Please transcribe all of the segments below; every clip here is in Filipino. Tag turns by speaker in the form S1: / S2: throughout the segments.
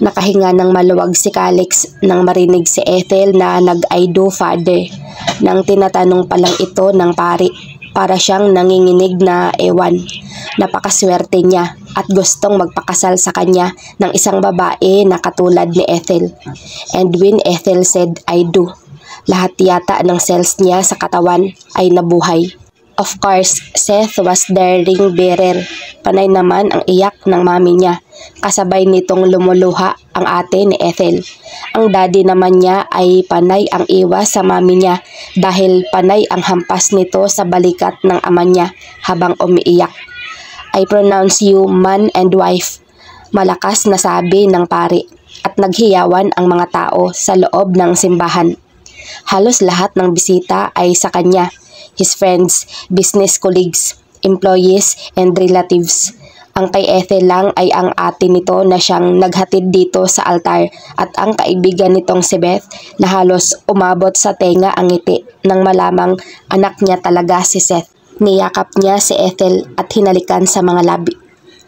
S1: Nakahinga ng maluwag si Calix nang marinig si Ethel na nag-I do father. Nang tinatanong pa lang ito ng pari, para siyang nanginginig na ewan. Napakaswerte niya at gustong magpakasal sa kanya ng isang babae na katulad ni Ethel. And when Ethel said I do, lahat yata ng cells niya sa katawan ay nabuhay. Of course, Seth was the ring bearer. Panay naman ang iyak ng mami niya. Kasabay nitong lumuluha ang ate ni Ethel. Ang daddy naman niya ay panay ang iwas sa mami niya dahil panay ang hampas nito sa balikat ng ama niya habang umiiyak. I pronounce you man and wife, malakas na sabi ng pari, at naghiyawan ang mga tao sa loob ng simbahan. Halos lahat ng bisita ay sa kanya. His friends, business colleagues, employees, and relatives. Ang kay Ethel lang ay ang ate nito na siyang naghatid dito sa altar at ang kaibigan nitong si Beth na halos umabot sa tenga ang ngiti nang malamang anak niya talaga si Seth. Niyakap niya si Ethel at hinalikan sa mga labi.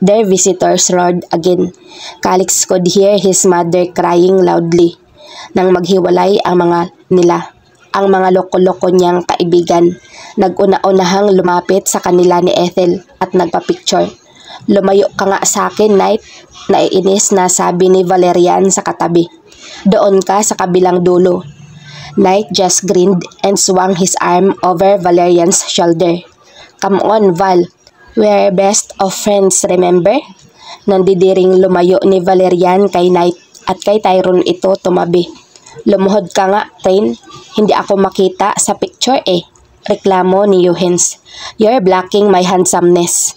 S1: Their visitors roared again. Calix could hear his mother crying loudly. Nang maghiwalay ang mga nila, ang mga loko-loko niyang kaibigan, nag-una-unahang lumapit sa kanila ni Ethel at nagpa-picture. Lumayo ka nga sa akin, Knight, naiinis na sabi ni Valerian sa katabi. Doon ka sa kabilang dulo. Knight just grinned and swung his arm over Valerian's shoulder. Come on, Val. We're best of friends, remember? Nandidiring lumayo ni Valerian kay Knight at kay Tyrone ito tumabi. Lumuhod ka nga, Train. Hindi ako makita sa picture eh. Reklamo ni Eugens. You're blocking my handsomeness.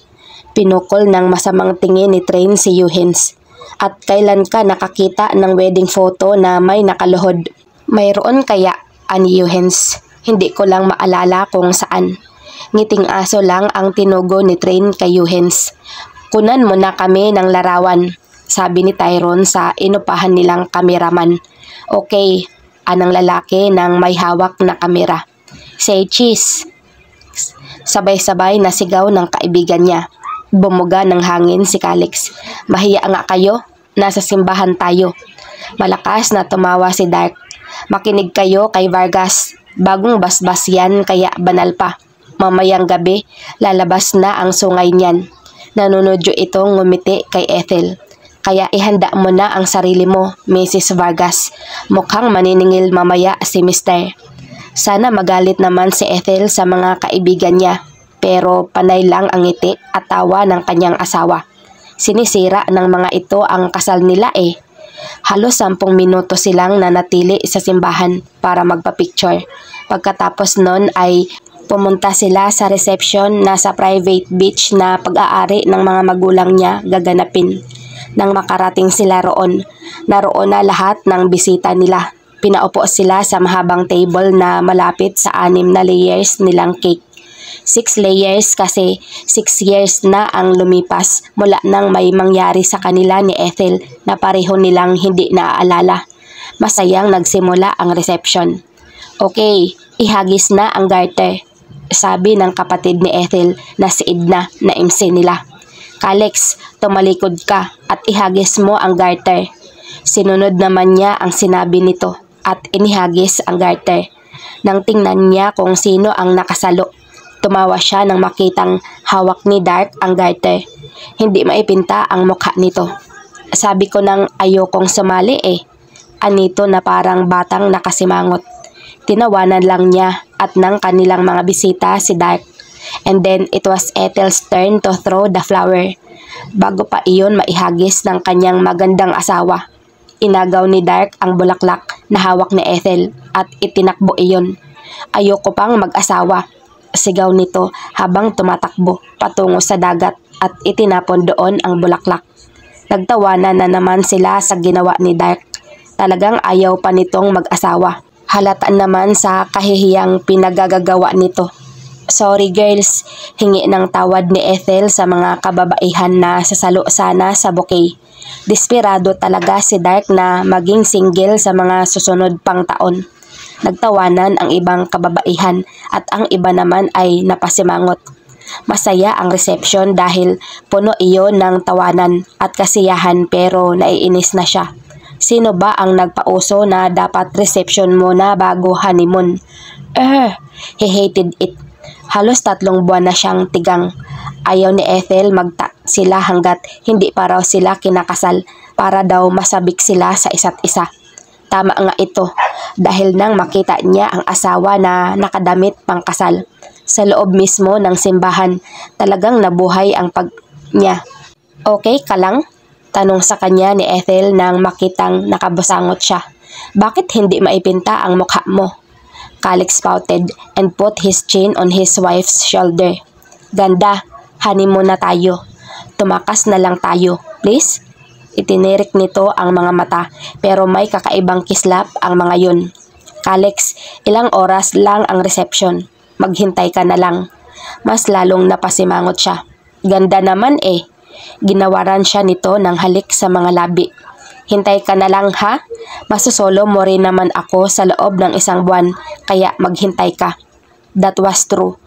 S1: Pinukol ng masamang tingin ni Train si Eugens. At kailan ka nakakita ng wedding photo na may nakaluhod? Mayroon kaya, ani Eugens. Hindi ko lang maalala kung saan. Ngiting aso lang ang tinugo ni Train kay Eugens. Kunan mo na kami ng larawan, sabi ni Tyrone sa inupahan nilang kameraman. Okay, anang lalaki ng may hawak na kamera. Say cheese. Sabay-sabay na sigaw ng kaibigan niya. Bumuga ng hangin si Calix. Mahiya nga kayo, nasa simbahan tayo. Malakas na tumawa si Dark. Makinig kayo kay Vargas. Bagong basbas yan kaya banal pa. Mamayang gabi, lalabas na ang sungay niyan. Nanunodyo itong ngumiti kay Ethel. Kaya ihanda mo na ang sarili mo, Mrs. Vargas. Mukhang maniningil mamaya si Mr. Sana magalit naman si Ethel sa mga kaibigan niya, pero panay lang ang ngiti at tawa ng kanyang asawa. Sinisira ng mga ito ang kasal nila eh. Halos 10 minuto silang nanatili sa simbahan para magpa-picture. Pagkatapos nun ay pumunta sila sa reception na sa private beach na pag-aari ng mga magulang niya gaganapin. Nang makarating sila roon, naroon na lahat ng bisita nila. Pinaupo sila sa mahabang table na malapit sa 6 na layers nilang cake. 6 layers kasi 6 years na ang lumipas mula nang may mangyari sa kanila ni Ethel na pareho nilang hindi naaalala. Masayang nagsimula ang reception. Okay, ihagis na ang garter, sabi ng kapatid ni Ethel na si Edna na MC nila. Calix, tumalikod ka at ihagis mo ang garter. Sinunod naman niya ang sinabi nito at inihagis ang garter. Nang tingnan niya kung sino ang nakasalo, tumawa siya nang makitang hawak ni Dark ang garter. Hindi maipinta ang mukha nito. Sabi ko nang ayokong sumali eh. Anito na parang batang nakasimangot. Tinawanan lang niya at ng kanilang mga bisita si Dark. And then it was Ethel's turn to throw the flower. Bago pa iyon maihagis ng kanyang magandang asawa, inagaw ni Dark ang bulaklak na hawak ni Ethel at itinakbo iyon. Ayoko pang mag-asawa, sigaw nito habang tumatakbo patungo sa dagat at itinapon doon ang bulaklak. Nagtawanan na naman sila sa ginawa ni Dark. Talagang ayaw pa nitong mag-asawa. Halata naman sa kahihiyang pinagagagawa nito. Sorry girls, hingi ng tawad ni Ethel sa mga kababaihan na sasalo sana sa bouquet. Desperado talaga si Dark na maging single sa mga susunod pang taon. Nagtawanan ang ibang kababaihan at ang iba naman ay napasimangot. Masaya ang reception dahil puno iyon ng tawanan at kasiyahan pero naiinis na siya. Sino ba ang nagpauso na dapat reception muna bago honeymoon? He hated it. Halos 3 buwan na siyang tigang. Ayaw ni Ethel magta sila hanggat hindi pa raw sila kinakasal para daw masabik sila sa isa't isa. Tama nga ito dahil nang makita niya ang asawa na nakadamit pangkasal sa loob mismo ng simbahan, talagang nabuhay ang pag niya. Okay ka lang? Tanong sa kanya ni Ethel nang makitang nakabusangot siya. Bakit hindi maipinta ang mukha mo? Calix pouted and put his chin on his wife's shoulder. Ganda, honeymoon na tayo. Tumakas na lang tayo, please? Itinirik nito ang mga mata pero may kakaibang kislap ang mga yun. Calix, ilang oras lang ang reception. Maghintay ka na lang. Mas lalong napasimangot siya. Ganda naman eh. Ginawaran siya nito ng halik sa mga labi. Hintay ka na lang ha? Masusolo mo rin naman ako sa loob ng 1 buwan, kaya maghintay ka. That was true.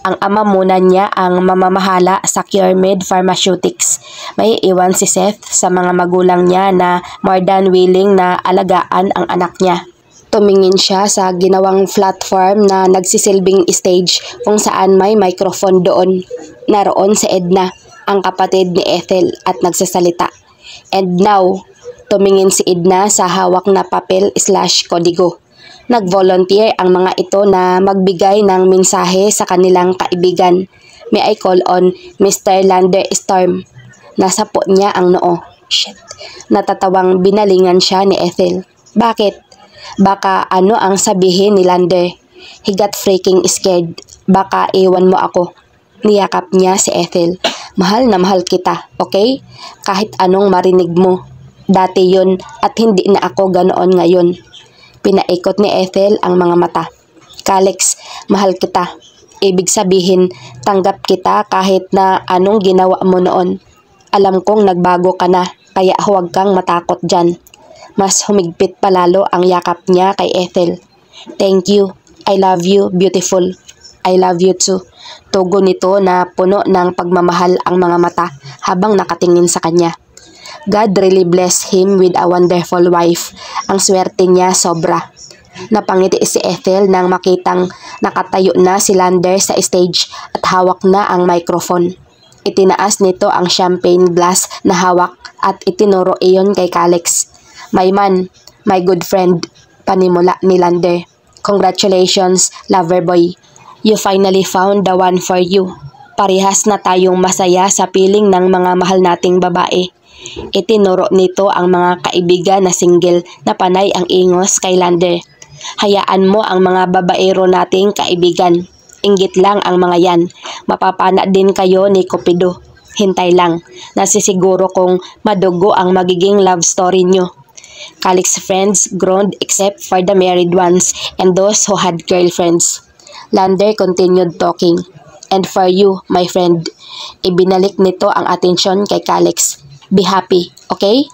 S1: Ang ama muna niya ang mamamahala sa CureMed Pharmaceutics. May iwan si Seth sa mga magulang niya na more than willing na alagaan ang anak niya. Tumingin siya sa ginawang platform na nagsisilbing stage kung saan may microphone doon. Naroon si Edna, ang kapatid ni Ethel, at nagsasalita. And now, tumingin si Edna sa hawak na papel/kodigo. Nag-volunteer ang mga ito na magbigay ng mensahe sa kanilang kaibigan. May I call on Mr. Lander Storm. Nasa po niya ang noo. Shit. Natatawang binalingan siya ni Ethel. Bakit? Baka ano ang sabihin ni Lander. He got freaking scared. Baka iwan mo ako. Niyakap niya si Ethel. Mahal na mahal kita, okay? Kahit anong marinig mo. Dati yun at hindi na ako ganoon ngayon. Pinaikot ni Ethel ang mga mata. Calix, mahal kita. Ibig sabihin, tanggap kita kahit na anong ginawa mo noon. Alam kong nagbago ka na, kaya huwag kang matakot dyan. Mas humigpit palalo ang yakap niya kay Ethel. Thank you. I love you, beautiful. I love you too. Tugon nito na puno ng pagmamahal ang mga mata habang nakatingin sa kanya. God really bless him with a wonderful wife. Ang swerte niya sobra. Napangiti si Ethel nang makitang nakatayo na si Lander sa stage at hawak na ang microphone. Itinaas nito ang champagne glass na hawak at itinuro iyon kay Calix. My man, my good friend, panimula ni Lander. Congratulations, lover boy. You finally found the one for you. Parehas na tayong masaya sa piling ng mga mahal nating babae. Itinuro nito ang mga kaibigan na single na panay ang ingos kay Lander. Hayaan mo ang mga babaero nating kaibigan. Inggit lang ang mga yan. Mapapana din kayo ni Cupido. Hintay lang. Nasisiguro kong madugo ang magiging love story nyo. Calix's friends groaned except for the married ones and those who had girlfriends. Lander continued talking. And for you, my friend, ibinalik nito ang atensyon kay Calix. Be happy, okay?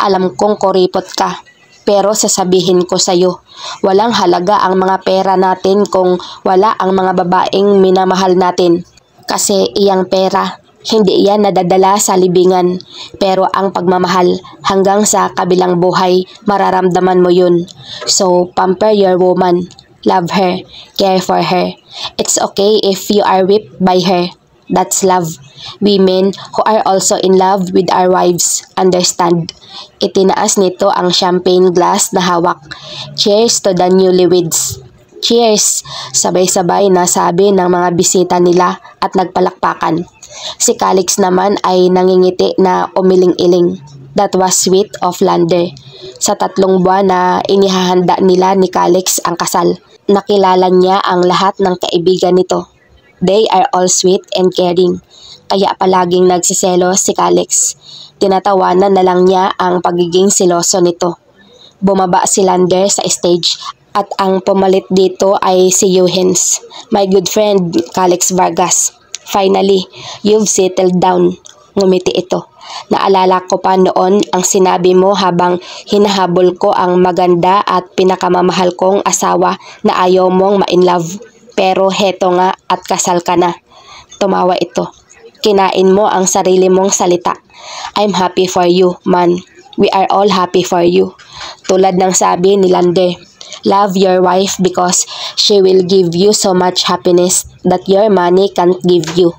S1: Alam kong kuripot ka, pero sasabihin ko sa'yo, walang halaga ang mga pera natin kung wala ang mga babaeng minamahal natin. Kasi iyang pera, hindi yan nadadala sa libingan, pero ang pagmamahal hanggang sa kabilang buhay, mararamdaman mo yun. So, pamper your woman. Love her. Care for her. It's okay if you are whipped by her. That's love. Women who are also in love with our wives understand. Itinaas nito ang champagne glass na hawak. Cheers to the newlyweds. Cheers! Sabay-sabay na sabi ng mga bisita nila at nagpalakpakan. Si Calix naman ay nangingiti na umiling-iling. That was sweet of Lander. Sa 3 buwan na inihahanda nila ni Calix ang kasal, nakilala niya ang lahat ng kaibigan nito. They are all sweet and caring. Kaya palaging nagsiselos si Calix. Tinatawanan na lang niya ang pagiging siloso nito. Bumaba si Lander sa stage at ang pumalit dito ay si Eugens, my good friend Calix Vargas. Finally, you've settled down. Ngumiti ito. Naalala ko pa noon ang sinabi mo habang hinahabol ko ang maganda at pinakamamahal kong asawa na ayaw mong ma-inlove. Pero heto nga at kasal ka na. Tumawa ito. Kinain mo ang sarili mong salita. I'm happy for you, man. We are all happy for you. Tulad ng sabi ni Lande, love your wife because she will give you so much happiness that your money can't give you.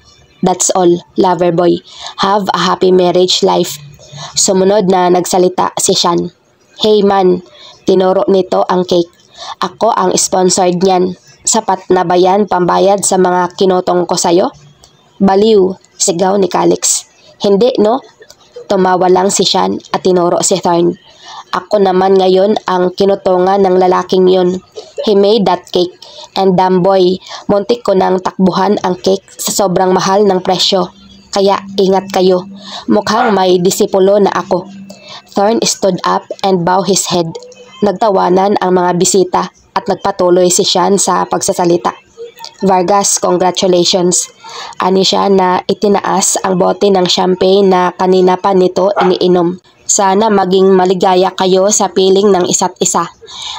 S1: That's all, lover boy. Have a happy marriage life. Sumunod na nagsalita si Sean. Hey man, tinuro nito ang cake. Ako ang sponsored niyan. Sapat na ba yan pambayad sa mga kinotong ko sayo? Baliw, sigaw ni Calix. Hindi no? Tumawa lang si Sean at tinuro si Thorn. Ako naman ngayon ang kinutungan ng lalaking yun. He made that cake. And damn boy, muntik ko nang takbuhan ang cake sa sobrang mahal ng presyo. Kaya ingat kayo. Mukhang may disipulo na ako. Thorn stood up and bowed his head. Nagtawanan ang mga bisita at nagpatuloy si Sean sa pagsasalita. Vargas, congratulations. Ani siya na itinaas ang bote ng champagne na kanina pa nito iniinom. Sana maging maligaya kayo sa piling ng isa't isa.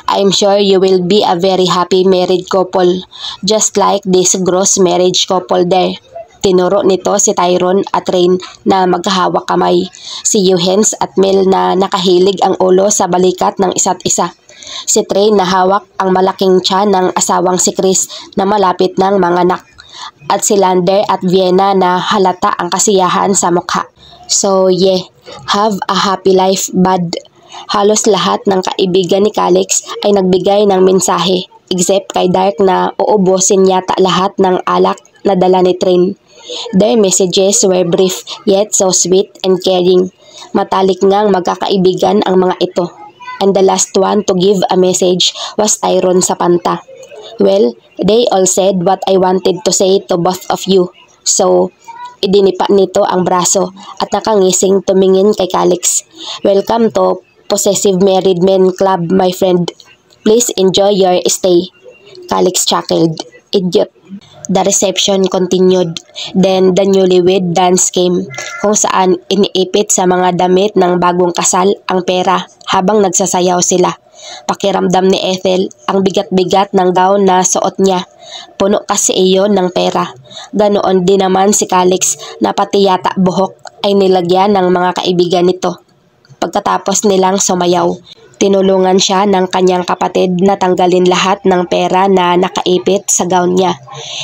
S1: I'm sure you will be a very happy married couple, just like this gross marriage couple there. Tinuro nito si Tyrone at Rain na magkahawak kamay. Si Eugens at Mel na nakahilig ang ulo sa balikat ng isa't isa. Si Trey na hawak ang malaking tiyan ng asawang si Chris na malapit ng mga anak. At si Lander at Vienna na halata ang kasiyahan sa mukha. So yeah, have a happy life, bud. Halos lahat ng kaibigan ni Calix ay nagbigay ng mensahe, except kay Dark na uubusin yata lahat ng alak na dala ni Trin. Their messages were brief yet so sweet and caring. Matalik ngang magkakaibigan ang mga ito. And the last one to give a message was Tyrone sa panta. Well, they all said what I wanted to say to both of you. So, idinipa nito ang braso at nakangising tumingin kay Calix. Welcome to Possessive Married Men Club, my friend. Please enjoy your stay. Calix chuckled. Idiot. The reception continued. Then the newlywed dance came, kung saan iniipit sa mga damit ng bagong kasal ang pera habang nagsasayaw sila. Pakiramdam ni Ethel ang bigat-bigat ng gown na suot niya. Puno kasi iyon ng pera. Ganoon din naman si Calix na pati yata buhok ay nilagyan ng mga kaibigan nito. Pagkatapos nilang sumayaw, tinulungan siya ng kanyang kapatid na tanggalin lahat ng pera na nakaipit sa gown niya.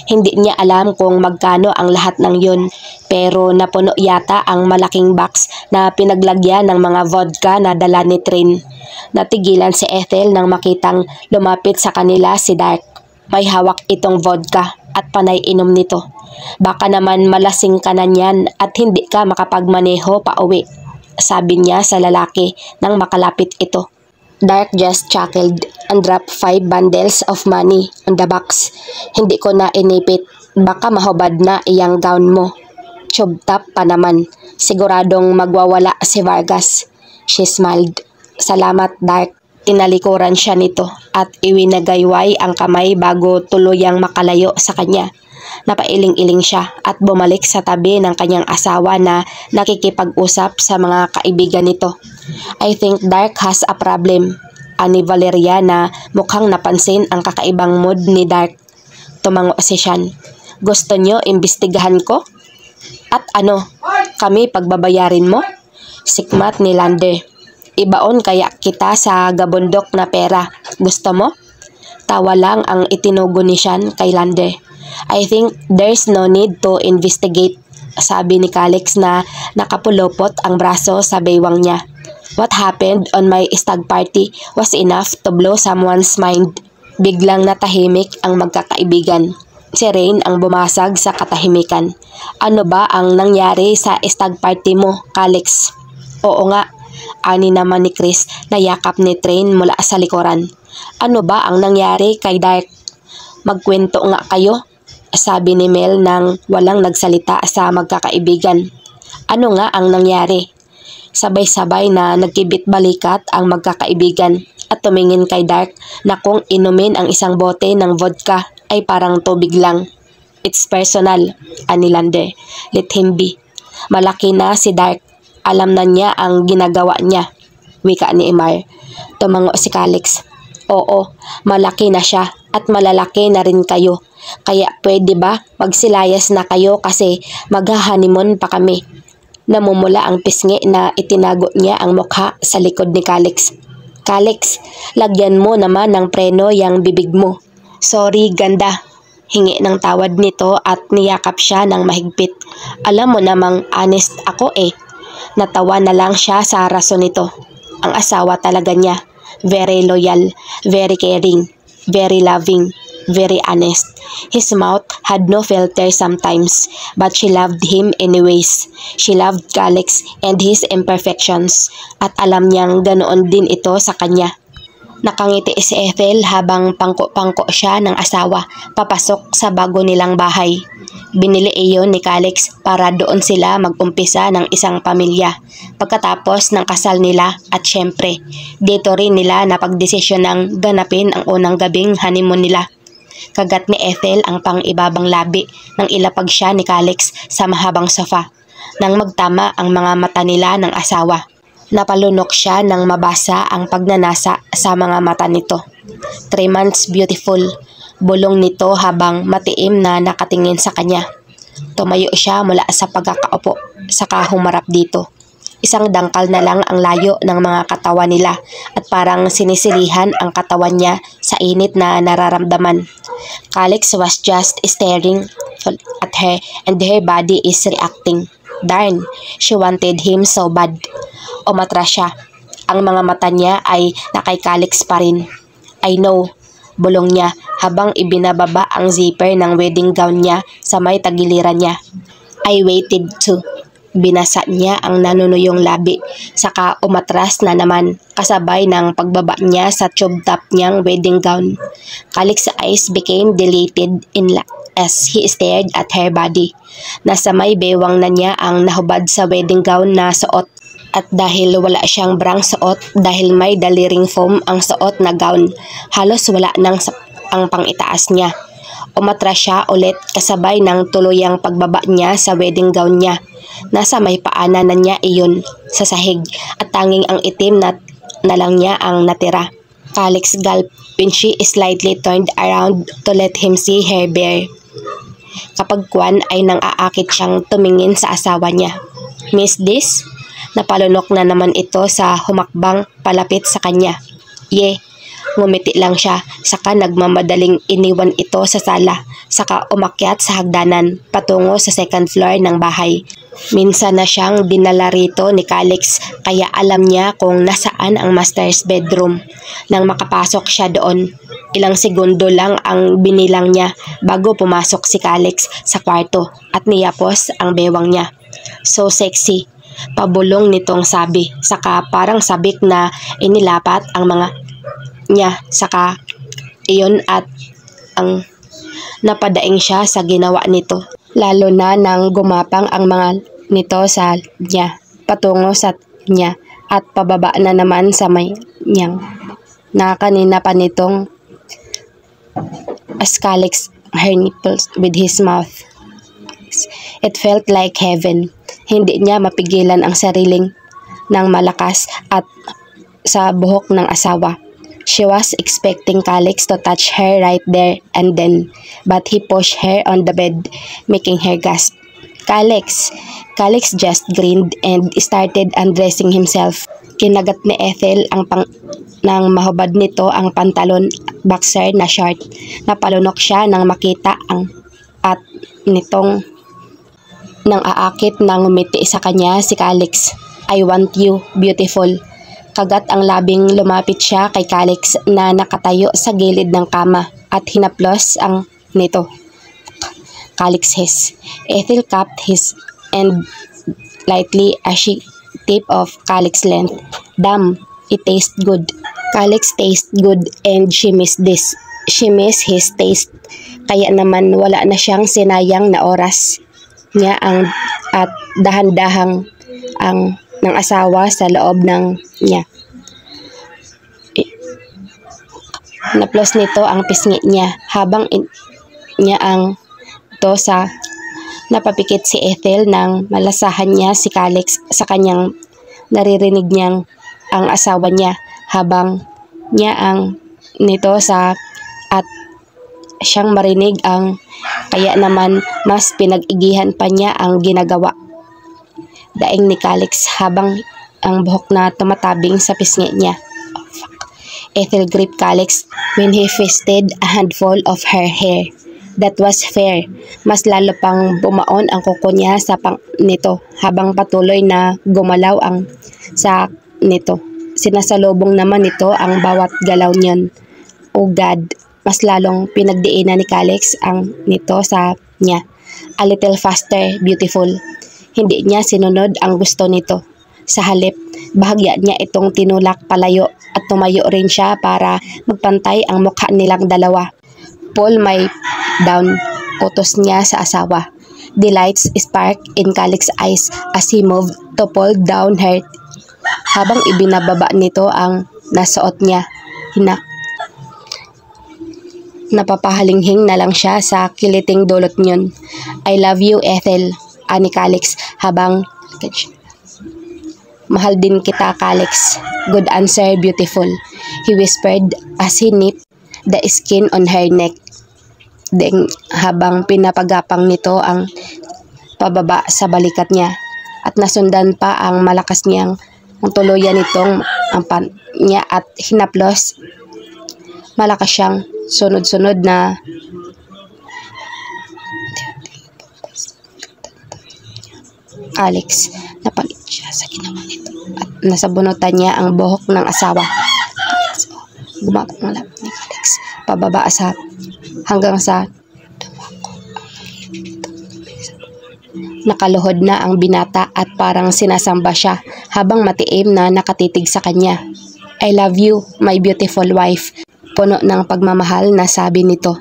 S1: Hindi niya alam kung magkano ang lahat ng yun, pero napuno yata ang malaking box na pinaglagyan ng mga vodka na dala ni Trin. Natigilan si Ethel nang makitang lumapit sa kanila si Dark. May hawak itong vodka at panay inom nito. Baka naman malasing ka na niyan at hindi ka makapagmaneho pa uwi, sabi niya sa lalaki nang makalapit ito. Dark just chuckled and dropped 5 bundles of money on the box. Hindi ko na inipit. Baka mahubad na iyang gown mo. Chubtap pa naman. Siguradong magwawala si Vargas. She smiled. Salamat, Dark. Tinalikuran siya nito at iwinagayway ang kamay bago tuluyang makalayo sa kanya. Napailing-iling siya at bumalik sa tabi ng kanyang asawa na nakikipag-usap sa mga kaibigan nito. I think Dark has a problem, ani Valeria na mukhang napansin ang kakaibang mood ni Dark. Tumango si Sean. Gusto niyo imbestigahan ko? At ano, kami pagbabayarin mo? Sikmat ni Lander. Ibaon kaya kita sa gabundok na pera. Gusto mo? Tawa lang ang itinugo ni Sean kay Lander. I think there's no need to investigate, sabi ni Calix na nakapulupot ang braso sa baywang niya. What happened on my stag party was enough to blow someone's mind. Biglang natahimik ang magkakaibigan. Si Rain ang bumasag sa katahimikan. Ano ba ang nangyari sa stag party mo, Calix? Oo nga, ani naman ni Chris na yakap ni Train mula sa likuran. Ano ba ang nangyari kay Dark? Magkwento nga kayo, sabi ni Mel nang walang nagsalita sa magkakaibigan. Ano nga ang nangyari? Sabay-sabay na nagkibit-balikat ang magkakaibigan at tumingin kay Dark na kung inumin ang isang bote ng vodka ay parang tubig lang. It's personal, ani Lander. Let him be. Malaki na si Dark. Alam na niya ang ginagawa niya, wika ni Imar. Tumango si Calix. Oo, malaki na siya at malalaki na rin kayo. Kaya pwede ba magsilayas na kayo kasi maghahanimon pa kami? Namumula ang pisngi na itinago niya ang mukha sa likod ni Calix. Calix, lagyan mo naman ng preno yang bibig mo. Sorry, ganda. Hingi ng tawad nito at niyakap siya ng mahigpit. Alam mo namang honest ako eh. Natawa na lang siya sa rason nito. Ang asawa talaga niya. Very loyal, very caring, very loving, very honest. His mouth had no filter sometimes, but she loved him anyways. She loved Calix and his imperfections, at alam niyang ganoon din ito sa kanya. Nakangiti si Ethel habang pangko-pangko siya ng asawa papasok sa bago nilang bahay. Binili iyon ni Calix para doon sila mag-umpisa ng isang pamilya pagkatapos ng kasal nila, at syempre, dito rin nila napagdesisyon ng ganapin ang unang gabing honeymoon nila. Kagat ni Ethel ang pang-ibabang labi nang ilapag siya ni Calix sa mahabang sofa. Nang magtama ang mga mata nila ng asawa, napalunok siya nang mabasa ang pagnanasa sa mga mata nito. 3 months beautiful, bulong nito habang matiim na nakatingin sa kanya. Tumayo siya mula sa pagkakaupo, saka humarap dito. Isang dangkal na lang ang layo ng mga katawan nila at parang sinisilihan ang katawan niya sa init na nararamdaman. Calix was just staring at her and her body is reacting. Darn, she wanted him so bad. Umatras siya. Ang mga mata niya ay nakay Calix pa rin. I know, bulong niya habang ibinababa ang zipper ng wedding gown niya sa may tagiliran niya. I waited too. Binasa niya ang nanunuyong labi, saka umatras na naman kasabay ng pagbaba niya sa tube top niyang wedding gown. Calix's eyes became dilated as he stared at her body. Nasa may bewang na niya ang nahubad sa wedding gown na suot, at dahil wala siyang brang suot dahil may daliring foam ang suot na gown, halos wala nang ang pangitaas niya. Umatras siya ulit kasabay ng tuluyang pagbaba niya sa wedding gown niya. Nasa may paanan na niya iyon sa sahig at tanging ang itim na lang niya ang natira. Calix gulped when she slightly turned around to let him see her bare. Kapag kwan ay nang-aakit siyang tumingin sa asawa niya. Miss this? Napalunok na naman ito sa humakbang palapit sa kanya. Ngumiti lang siya, saka nagmamadaling iniwan ito sa sala, saka umakyat sa hagdanan patungo sa second floor ng bahay. Minsan na siyang dinala rito ni Calix kaya alam niya kung nasaan ang master's bedroom. Nang makapasok siya doon, ilang segundo lang ang binilang niya bago pumasok si Calix sa kwarto at niyapos ang bewang niya. So sexy, pabulong nitong sabi, saka parang sabik na inilapat ang mga niya saka iyon at ang napadaing siya sa ginawa nito, lalo na nang gumapang ang mga nito sa niya patungo sa niya at pababa na naman sa may niyang na kanina pa nitong as Calix her nipples with his mouth. It felt like heaven. Hindi niya mapigilan ang sariling ng malakas at sa buhok ng asawa. She was expecting Calix to touch her right there and then, but he pushed her on the bed, making her gasp. Calix! Calix just grinned and started undressing himself. Kinagat ni Ethel nang mahubad nito ang pantalon boxer na short. Napalunok siya nang makita at nitong nang aakit na ngumiti sa kanya si Calix. I want you, beautiful. Kagat ang labing lumapit siya kay Calix na nakatayo sa gilid ng kama at hinaplos ang nito. Calix hissed. Ethel cupped his end lightly as she tipped off Calix's length. Damn, it tastes good. Calix tastes good and she missed this. She missed his taste. Kaya naman wala na siyang sinayang na oras niya at dahan-dahang ang ng asawa sa loob ng niya. Naplos nito ang pisngi niya habang niya ang to sa napapikit si Ethel nang malasahan niya si Calix sa kanyang naririnig niyang ang asawa niya habang niya ang nito sa at siyang marinig ang kaya naman mas pinag-igihan pa niya ang ginagawa. daing ni Calix habang ang buhok na tumatabing sa pisngi niya. Ethel gripped Calix when he fisted a handful of her hair. That was fair. Mas lalo pang bumaon ang kuko niya sa nito habang patuloy na gumalaw ang sa nito. Sinasalubong naman nito ang bawat galaw niyon. Oh God, mas lalong pinagdiinan ni Calix ang nito sa niya. A little faster, beautiful. Hindi niya sinunod ang gusto nito. Sa halip, bahagya niya itong tinulak palayo at tumayo rin siya para magpantay ang mukha nilang dalawa. Pull my down, utos niya sa asawa. The lights sparked in Calix's eyes as he moved to pull down her habang ibinababa nito ang nasuot niya. Napapahalinghing na lang siya sa kiliting dulot niyon. I love you, Ethel, ani Calix habang mahal din kita, Calix. Good answer, beautiful, he whispered as he nipped the skin on her neck. Ding habang pinapagapang nito ang pababa sa balikat niya at nasundan pa ang malakas niyang tuluyan nitong ampan niya at hinaplos. Malakas siyang sunod-sunod na Calix. Napalit siya sa ginawa nito at nasabunutan niya ang buhok ng asawa. Gumakot ng lap ni Calix pababa sa hanggang sa nakaluhod na ang binata at parang sinasamba siya habang matiim na nakatitig sa kanya. I love you, my beautiful wife, puno ng pagmamahal na sabi nito.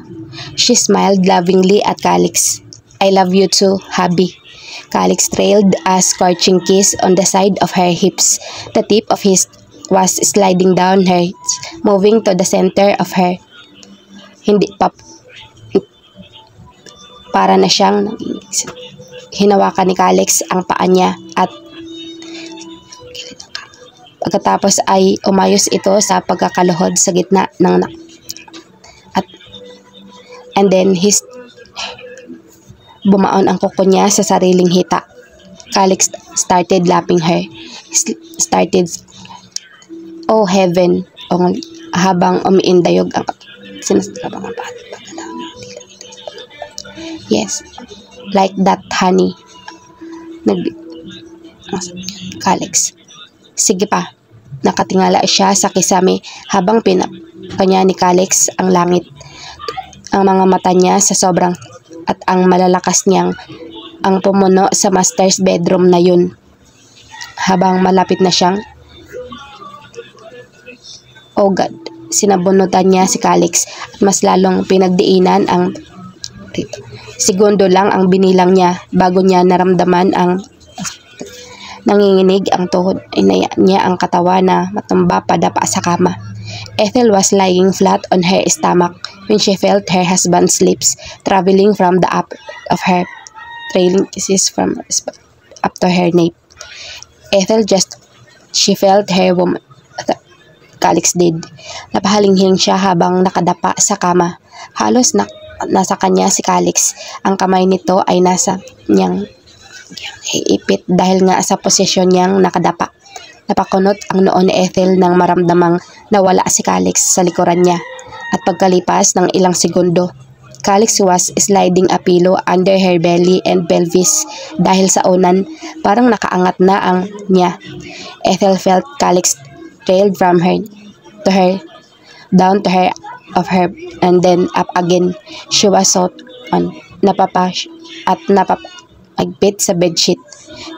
S1: She smiled lovingly at Calix. I love you too, hubby. Calix trailed a scorching kiss on the side of her hips. The tip of his was sliding down her, moving to the center of her. Hindi pa para na siyang hinawakan ni Calix ang paa niya at pagkatapos ay umayos ito sa pagkakaluhod sa gitna ng and then bumaon ang kuko niya sa sariling hita. Calix started lapping her. Oh heaven, habang umiindayog ang sinasabang ang yes, like that, honey. Calix. Sige pa. Nakatingala siya sa kisame habang pinapanya ni Calix ang langit. Ang mga mata niya sa sobrang at ang malalakas niyang ang pumuno sa master's bedroom na yun. Habang malapit na siyang oh God, sinabunutan niya si Calix at mas lalong pinagdiinan ang segundo lang ang binilang niya bago niya naramdaman ang nanginginig ang tuhod. Inaya niya ang katawan na matumba padapa sa kama. Ethel was lying flat on her stomach when she felt her husband's lips traveling from the up of her, trailing kisses from up to her nape. Ethel she felt her woman. Calix did. Napahalinghing siya habang nakadapa sa kama. Halos nasa kanya si Calix. Ang kamay nito ay nasa niyang ipit dahil nga sa posisyon niyang nakadapa. Napakunot ang noo ni Ethel nang maramdamang nawala si Calix sa likuran niya. At pagkalipas ng ilang segundo, Calix was sliding a pillow under her belly and pelvis dahil sa unan parang nakaangat na ang niya. Ethel felt Calix trailed from her to her down to her of her and then up again. She was so on napapagpit sa bedsheet.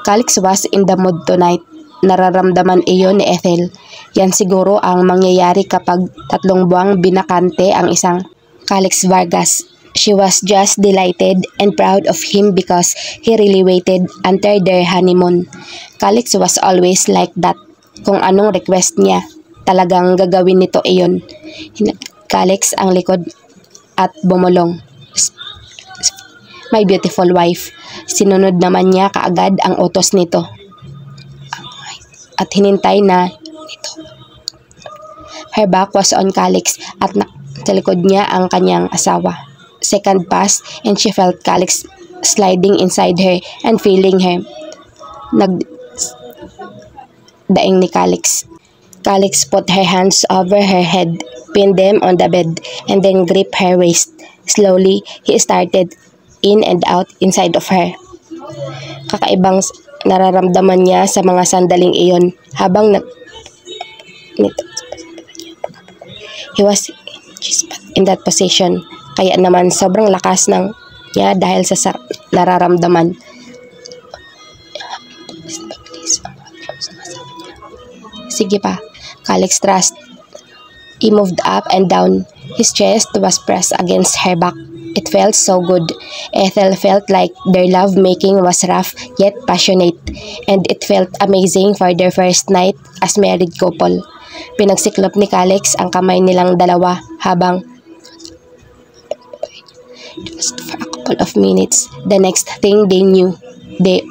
S1: Calix was in the mood tonight. Nararamdaman iyon ni Ethel. Yan siguro ang mangyayari kapag 3 buwang binakante ang isang Calix Vargas. She was just delighted and proud of him because he really waited until their honeymoon. Calix was always like that. Kung anong request niya, talagang gagawin nito iyon. Calix ang likod at bumulong. My beautiful wife. Sinunod naman niya kaagad ang utos nito. At hinintay na nito. Her back was on Calix at sa likod niya ang kanyang asawa. Second pass and she felt Calix sliding inside her and feeling her Nagdaing ni Calix. Calix put her hands over her head, pinned them on the bed, and then gripped her waist. Slowly, he started in and out inside of her. Kakaibang nararamdaman niya sa mga sandaling iyon habang he was in that position. Kaya naman sobrang lakas ng niya dahil sa nararamdaman. Sige pa, Calix thrust. He moved up and down. His chest was pressed against her back. It felt so good. Ethel felt like their love-making was rough yet passionate, and it felt amazing for their first night as married couple. Pinagsiklop ni Calix ang kamay nilang dalawa habang just for a couple of minutes. The next thing they knew, they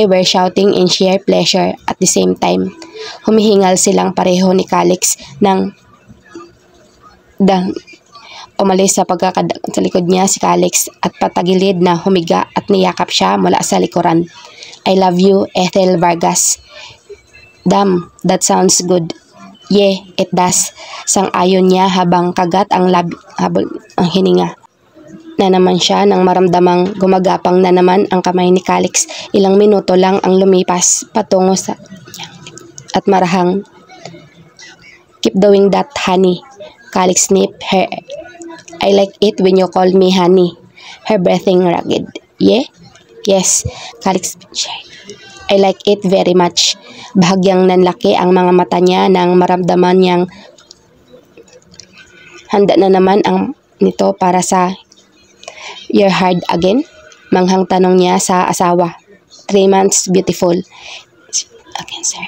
S1: were shouting in sheer pleasure at the same time. Humihingal silang pareho ni Calix nang umalis sa sa likod niya si Calix at patagilid na humiga at niyakap siya mula sa likuran. I love you, Ethel Vargas. Damn, that sounds good. Yeah, it does. Sang-ayon niya habang kagat ang habol ang hininga. Na naman siya nang maramdamang gumagapang na naman ang kamay ni Calix. Ilang minuto lang ang lumipas patungo sa at marahang, keep doing that, honey. Calix sniffed her. I like it when you call me honey. Her breathing ragged. Yeah? Yes. Calix, I like it very much. Bahagyang nanlaki ang mga mata niya nang maramdaman niyang handa na naman ang nito para sa you're hard again? Manghang tanong niya sa asawa. 3 months beautiful. Again, sir.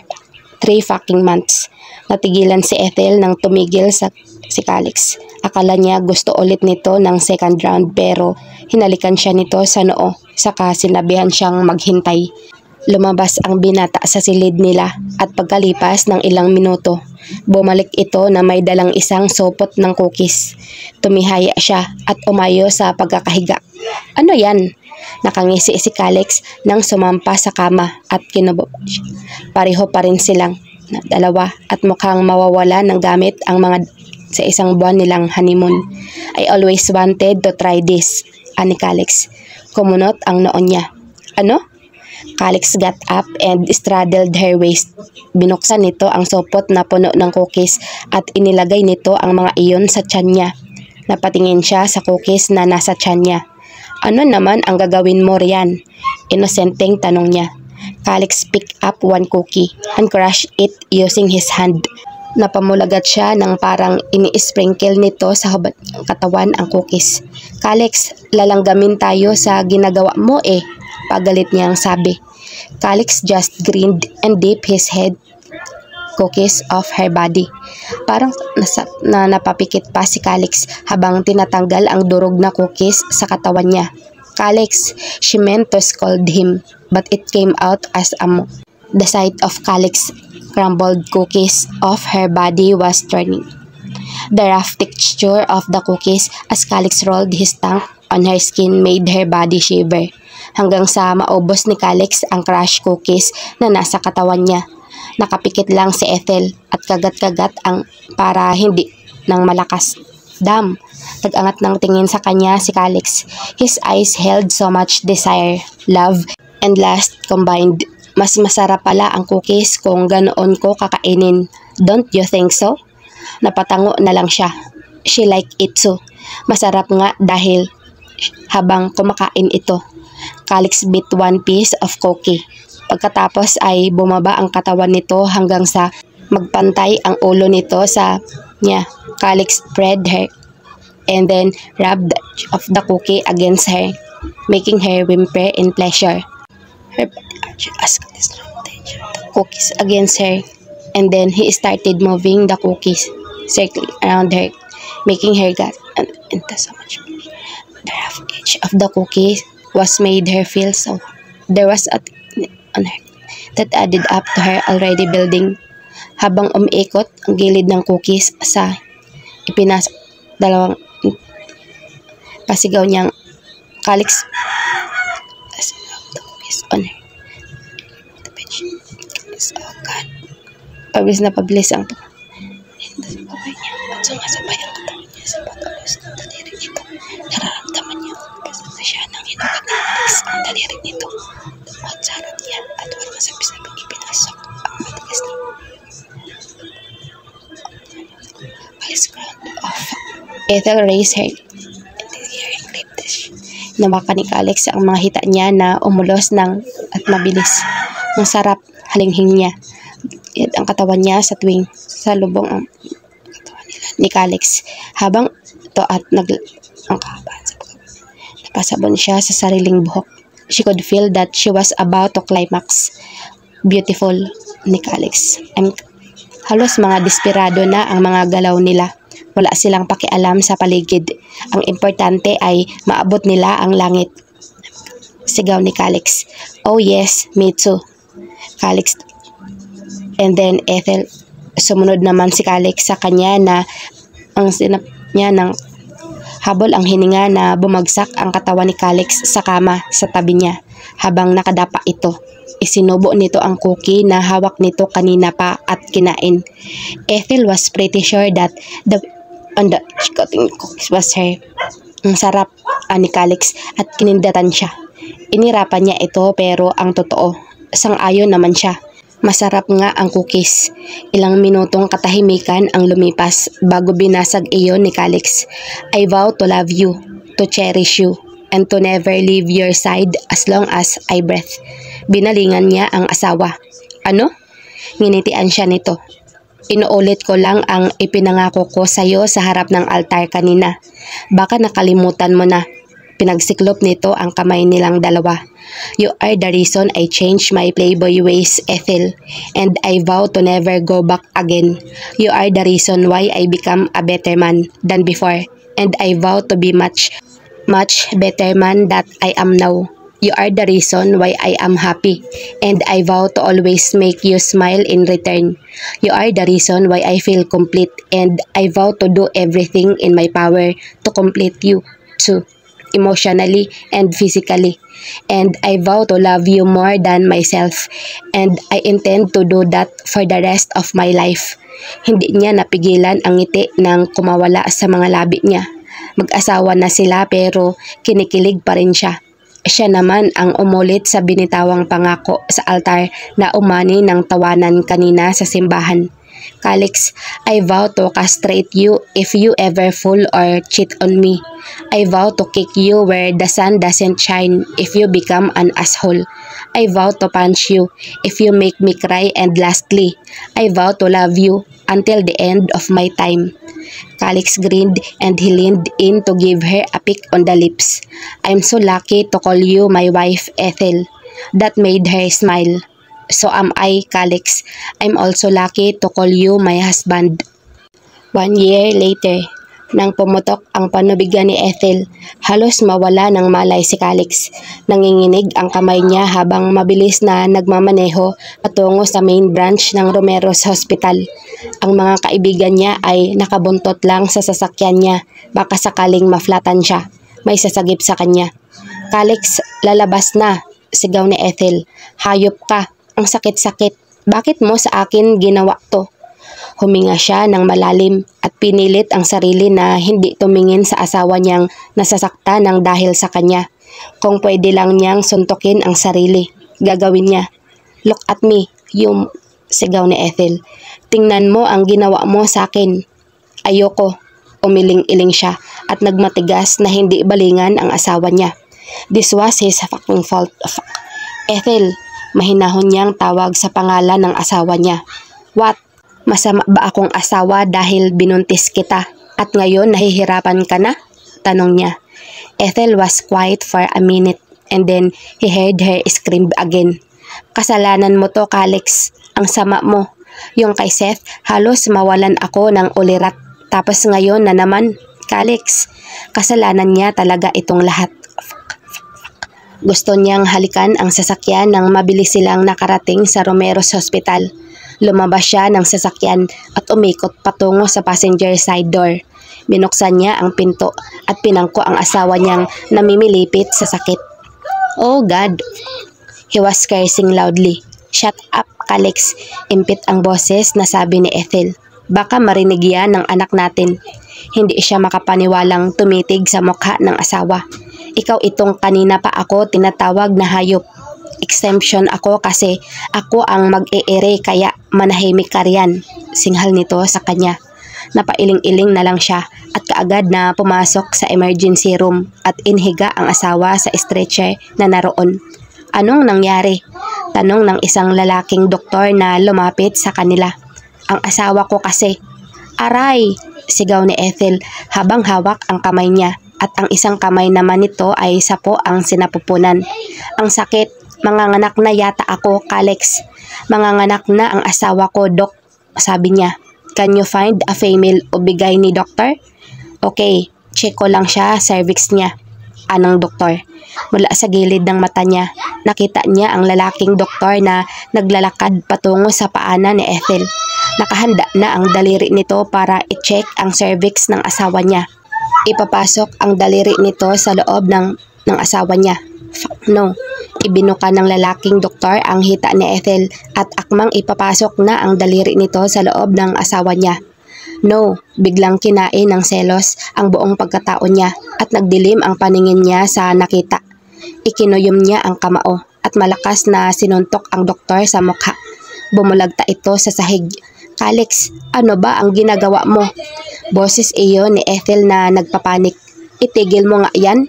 S1: 3 fucking months. Natigilan si Ethel nang tumigil si Calix. Akala niya gusto ulit nito ng second round pero hinalikan siya nito sa noo. Saka sinabihan siyang maghintay. Lumabas ang binata sa silid nila at pagkalipas ng ilang minuto, bumalik ito na may dalang isang sopot ng cookies. Tumihaya siya at umayo sa pagkakahiga. Ano yan? Nakangisi si Calix nang sumampa sa kama at kinubo. Pareho pa rin silang dalawa at mukhang mawawala ng gamit ang mga sa isang buwan nilang honeymoon. I always wanted to try this, ani Calix. Kumunot ang noon niya. Ano? Calix got up and straddled her waist. Binuksan nito ang sopot na puno ng cookies at inilagay nito ang mga iyon sa tiyan niya. Napatingin siya sa cookies na nasa tiyan niya. Ano naman ang gagawin mo riyan? Inosenteng tanong niya. Calix picked up one cookie and crushed it using his hand. Napamulagat siya nang parang ini-sprinkle nito sa katawan ang cookies. Calix, lalanggamin tayo sa ginagawa mo eh, pagalit niyang sabi. Calix just grinned and dipped his head cookies off her body. Parang napapikit pa si Calix habang tinatanggal ang durog na cookies sa katawan niya. Calix, she meant to scold him, but it came out as a the sight of Calix crumbled cookies off her body was turning. The rough texture of the cookies as Calix rolled his tongue on her skin made her body shiver. Hanggang sa maubos ni Calix ang crushed cookies na nasa katawan niya. Nakapikit lang si Ethel at kagat-kagat ang para hindi nang malakas. Damn! Nag-angat ng tingin sa kanya si Calix. His eyes held so much desire, love, and lust combined. Mas masarap pala ang cookies kung ganoon ko kakainin. Don't you think so? Napatango na lang siya. She like it too. Masarap nga dahil habang kumakain ito. Calix bit one piece of cookie. Pagkatapos ay bumaba ang katawan nito hanggang sa magpantay ang ulo nito sa niya. Calix spread her and then rubbed of the cookie against her, making her whimper in pleasure. Her cookies against her, and then he started moving the cookies, circling around her, making her gut into so much. The rough edge of the cookies was made her feel so. There was a on her that added up to her already building. Habang umiikot ang gilid ng cookies sa ipinasok dalawang pasigaw niyang Calix on her. Pabilis na pabilis ang sa babay niya at sumasabay ang katawan niya sa patulos ng daliri nito. Nararamdaman niya na siya nang hinugat ng alis ang daliri nito. Tumuot sa harap niya at walang sabi-sabing ipinasok ang matigas na Alice ground off. Ethel raised her hearing grip dish. Nabaka ni Alex ang mga hita niya na umulos at mabilis. Ang sarap halinghing niya. Ang katawan niya sa tuwing sa lubong ang katawan nila ni Alex. Habang ito at ang kahabaan sa napasabon siya sa sariling buhok. She could feel that she was about to climax. Beautiful ni Alex. Halos mga desperado na ang mga galaw nila. Wala silang pakialam sa paligid. Ang importante ay maabot nila ang langit. Sigaw ni Alex. Oh yes, me too. Alex. And then Ethel, sumunod naman si Alex sa kanya na ang sinap niya ng habol ang hininga na bumagsak ang katawan ni Alex sa kama sa tabi niya habang nakadapa ito. Isinubo nito ang cookie na hawak nito kanina pa at kinain. Ethel was pretty sure that the cutting cookies was her. Ang sarap ni Alex at kinindatan siya. Inirapan niya ito pero ang totoo, sang-ayon naman siya. Masarap nga ang cookies. Ilang minutong katahimikan ang lumipas bago binasag iyon ni Alex. I vow to love you, to cherish you, and to never leave your side as long as I breathe. Binalingan niya ang asawa. Ano? Nginitian siya nito. Inuulit ko lang ang ipinangako ko sa iyo sa harap ng altar kanina. Baka nakalimutan mo na. Pinagsiklop nito ang kamay nilang dalawa. You are the reason I changed my playboy ways, Ethel, and I vow to never go back again. You are the reason why I become a better man than before, and I vow to be much better man that I am now. You are the reason why I am happy, and I vow to always make you smile in return. You are the reason why I feel complete, and I vow to do everything in my power to complete you too, emotionally and physically. And I vow to love you more than myself, and I intend to do that for the rest of my life. Hindi niya napigilan ang ngiti nang kumawala sa mga labi niya. Mag-asawa na sila pero kinikilig pa rin siya. Siya naman ang umulit sa binitawang pangako sa altar na umani ng tawanan kanina sa simbahan. Alex, I vow to castrate you if you ever fool or cheat on me. I vow to kick you where the sun doesn't shine if you become an asshole. I vow to punch you if you make me cry, and lastly, I vow to love you until the end of my time. Alex grinned and he leaned in to give her a peck on the lips. I'm so lucky to call you my wife, Ethel. That made her smile. So am I, Alex. I'm also lucky to call you my husband. 1 year later, nang pumutok ang panubigan ni Ethel, halos mawala ng malay si Alex. Nanginginig ang kamay niya habang mabilis na nagmamaneho patungo sa main branch ng Romero's Hospital. Ang mga kaibigan niya ay nakabuntot lang sa sasakyan niya, baka sakaling maflatan siya. May sasagip sa kanya. Alex, lalabas na, sigaw ni Ethel. Hayop ka, ang sakit-sakit. Bakit mo sa akin ginawa to? Huminga siya ng malalim at pinilit ang sarili na hindi tumingin sa asawa niyang nasasakta ng dahil sa kanya. Kung pwede lang niyang suntukin ang sarili, gagawin niya. Look at me, you, sigaw ni Ethel. Tingnan mo ang ginawa mo sa akin. Ayoko, umiling-iling siya at nagmatigas na hindi balingan ang asawa niya. This was his fucking fault. Ethel, mahinahon niyang tawag sa pangalan ng asawa niya. What? Masama ba akong asawa dahil binuntis kita at ngayon nahihirapan ka na? Tanong niya. Ethel was quiet for a minute and then he heard her scream again. Kasalanan mo to, Alex. Ang sama mo. Yung kay Seth, halos mawalan ako ng ulirat. Tapos ngayon na naman, Alex. Kasalanan niya talaga itong lahat. Gusto niyang halikan ang sasakyan nang mabilis silang nakarating sa Romero's Hospital. Lumabas siya ng sasakyan at umikot patungo sa passenger side door. Binuksan niya ang pinto at pinangko ang asawa niyang namimilipit sa sakit. Oh God! He was cursing loudly. Shut up, Kalex, impit ang boses na sabi ni Ethel. Baka marinig yan ng anak natin. Hindi siya makapaniwalang tumitig sa mukha ng asawa. Ikaw itong kanina pa ako tinatawag na hayop. Exemption ako kasi ako ang mag-e-ere kaya manahimik ka riyan. Singhal nito sa kanya. Napailing-iling na lang siya at kaagad na pumasok sa emergency room at inhiga ang asawa sa stretcher na naroon. Anong nangyari? Tanong ng isang lalaking doktor na lumapit sa kanila. Ang asawa ko kasi. Aray! Sigaw ni Ethel habang hawak ang kamay niya at ang isang kamay naman nito ay sapo ang sinapupunan. Ang sakit. Manganganak na yata ako, Kalex. Manganganak na ang asawa ko, Dok. Sabi niya. Can you find a female o bigay ni doktor? Okay, check ko lang siya, cervix niya. Anong doktor? Mula sa gilid ng mata niya, nakita niya ang lalaking doktor na naglalakad patungo sa paanan ni Ethel. Nakahanda na ang daliri nito para i-check ang cervix ng asawa niya. Ipapasok ang daliri nito sa loob ng asawa niya. No, ibinuka ng lalaking doktor ang hita ni Ethel at akmang ipapasok na ang daliri nito sa loob ng asawa niya. No, biglang kinain ng selos ang buong pagkatao niya at nagdilim ang paningin niya sa nakita. Ikinuyom niya ang kamao at malakas na sinuntok ang doktor sa mukha. Bumulagta ito sa sahig. Kalex, ano ba ang ginagawa mo? Boses iyon ni Ethel na nagpapanik. Itigil mo nga yan.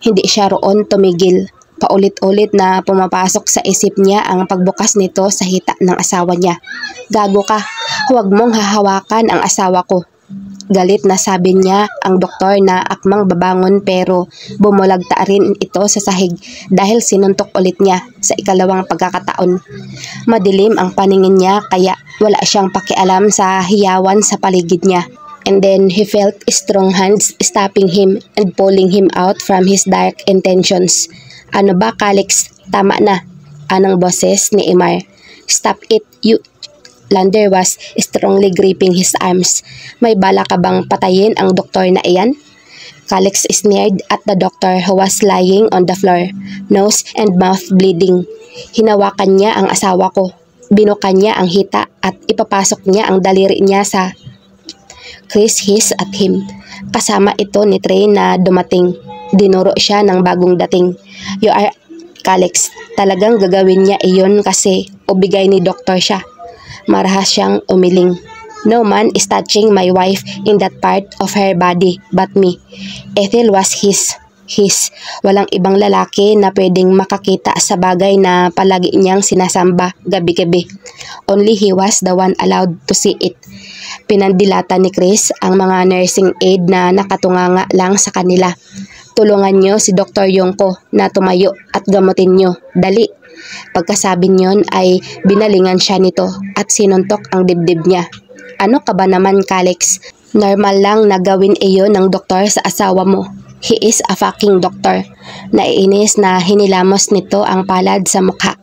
S1: Hindi siya roon tumigil. Paulit-ulit na pumapasok sa isip niya ang pagbukas nito sa hita ng asawa niya. Gago ka, huwag mong hahawakan ang asawa ko. Galit na sabi niya ang doktor na akmang babangon pero bumulagta rin ito sa sahig dahil sinuntok ulit niya sa ikalawang pagkakataon. Madilim ang paningin niya kaya wala siyang pakialam sa hiyawan sa paligid niya. And then he felt strong hands stopping him and pulling him out from his dark intentions. Ano ba, Kalex? Tama na. Anong boses ni Imar. Stop it, you. Lander was strongly gripping his arms. May bala ka bang patayin ang doktor na iyan? Kalex sneered at the doctor who was lying on the floor, nose and mouth bleeding. Hinawakan niya ang asawa ko. Binukan niya ang hita at ipapasok niya ang daliri niya sa Chris hissed at him. Kasama ito ni Trey na dumating. Dinuro siya ng bagong dating. You are Kalex. Talagang gagawin niya iyon kasi ubigay ni doktor siya. Marahas siyang umiling. No man is touching my wife in that part of her body but me. Ethel was his. Walang ibang lalaki na pwedeng makakita sa bagay na palagi niyang sinasamba gabi-gabi. Only he was the one allowed to see it. Pinandilata ni Chris ang mga nursing aide na nakatunganga lang sa kanila. Tulungan niyo si Dr. Yongko na tumayo at gamutin niyo. Dali. Pagkasabi niyon ay binalingan siya nito at sinuntok ang dibdib niya. Ano ka ba naman, Kalex? Normal lang na gawin iyon ng doktor sa asawa mo. He is a fucking doctor. Naiinis na hinilamos nito ang palad sa mukha.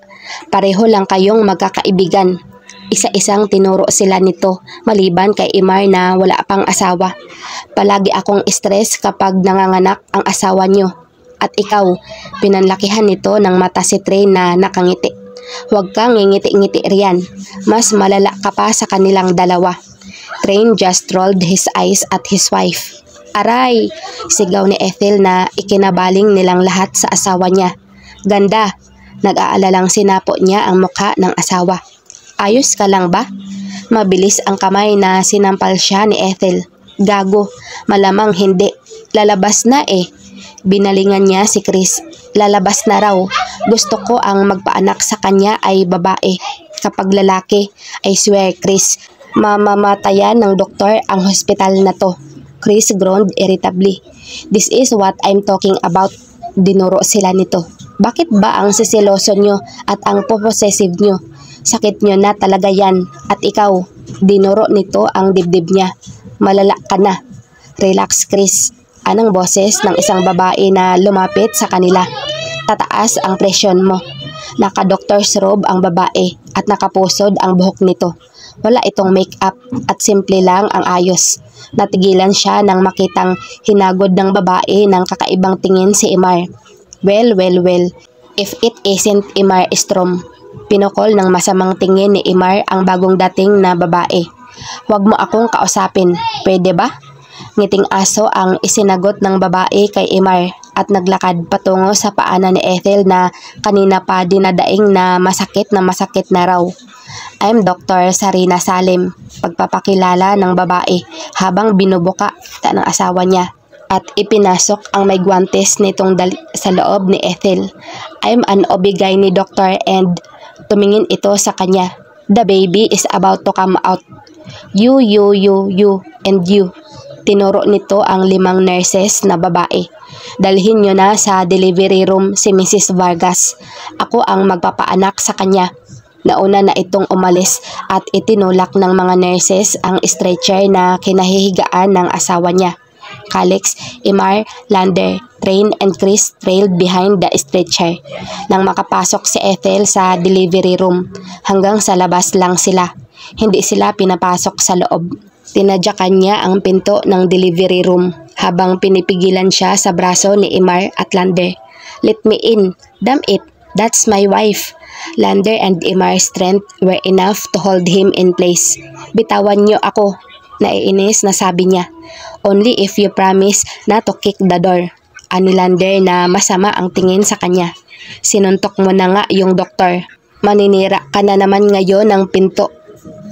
S1: Pareho lang kayong magkakaibigan. Isa-isang tinuro sila nito maliban kay Imar na wala pang asawa. Palagi akong stress kapag nanganganak ang asawa niyo. At ikaw, pinanlakihan nito ng mata si Trey na nakangiti. Huwag kang ngingiti-ngiti riyan. Mas malala ka pa sa kanilang dalawa. Train just rolled his eyes at his wife. Aray! Sigaw ni Ethel na ikinabaling nilang lahat sa asawa niya. Ganda! Nag-aalalang sinapo niya ang mukha ng asawa. Ayos ka lang ba? Mabilis ang kamay na sinampal siya ni Ethel. Gago! Malamang hindi. Lalabas na eh. Binalingan niya si Chris. Lalabas na raw. Gusto ko ang magpaanak sa kanya ay babae. Kapag lalaki, I swear Chris, mamamatayan ng doktor ang hospital na to. Chris groaned irritably. This is what I'm talking about. Dinuro sila nito. Bakit ba ang siseloso nyo at ang possessive nyo? Sakit nyo na talaga yan. At ikaw, dinuro nito ang dibdib niya. Malala ka na. Relax, Chris. Anong boses ng isang babae na lumapit sa kanila. Tataas ang presyon mo. Naka-doctor's robe ang babae at nakapusod ang buhok nito. Wala itong make-up at simple lang ang ayos. Natigilan siya nang makitang hinagod ng babae ng kakaibang tingin si Imar. Well, if it isn't Imar Strom. Pinukol ng masamang tingin ni Imar ang bagong dating na babae. "Huwag mo akong kausapin, pwede ba?" Ngiting aso ang isinagot ng babae kay Imar at naglakad patungo sa paanan ni Ethel na kanina pa dinadaing na masakit na raw. "I'm Dr. Sarina Salim," pagpapakilala ng babae habang binubuka ng asawa niya at ipinasok ang may guwantes nitong sa loob ni Ethel. "I'm an OB-GYN doctor and..." Tumingin ito sa kanya. "The baby is about to come out. You, and you." Tinuro nito ang 5 nurses na babae. "Dalhin nyo na sa delivery room si Mrs. Vargas. Ako ang magpapaanak sa kanya." Nauna na itong umalis at itinulak ng mga nurses ang stretcher na kinahihigaan ng asawa niya. Calix, Imar, Lander, Train and Chris trailed behind the stretcher. Nang makapasok si Ethel sa delivery room, hanggang sa labas lang sila. Hindi sila pinapasok sa loob. Tinadyakan niya ang pinto ng delivery room habang pinipigilan siya sa braso ni Imar at Lander. "Let me in. Damn it, that's my wife." Lander and Imar's strength were enough to hold him in place. "Bitawan niyo ako," naiinis na sabi niya. "Only if you promise not to kick the door." Ani Lander na masama ang tingin sa kanya. "Sinuntok mo na nga yung doktor. Maninira ka na naman ngayon ng pinto."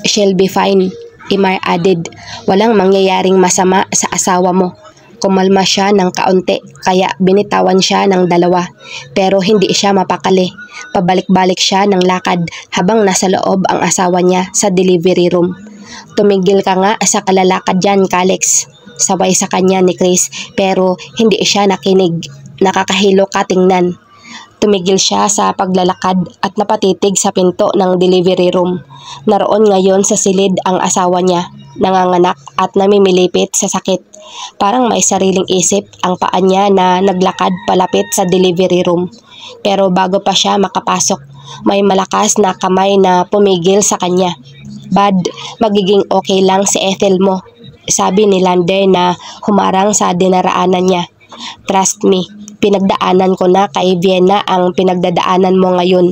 S1: "She'll be fine," Imar added. "Walang mangyayaring masama sa asawa mo." Kumalma siya ng kaunti kaya binitawan siya ng 2 pero hindi siya mapakali. Pabalik-balik siya ng lakad habang nasa loob ang asawa niya sa delivery room. "Tumigil ka nga sa kalalakad dyan, Calix." Sabay sa kanya ni Chris pero hindi siya nakinig. "Nakakahilo ka tingnan." Tumigil siya sa paglalakad at napatitig sa pinto ng delivery room. Naroon ngayon sa silid ang asawa niya, nanganganak at namimilipit sa sakit. Parang may sariling isip ang paa niya na naglakad palapit sa delivery room. Pero bago pa siya makapasok, may malakas na kamay na pumigil sa kanya. "Bad, magiging okay lang si Ethel mo," sabi ni Lander na humarang sa dinaraanan niya. "Trust me, pinagdaanan ko na kay Vienna ang pinagdadaanan mo ngayon."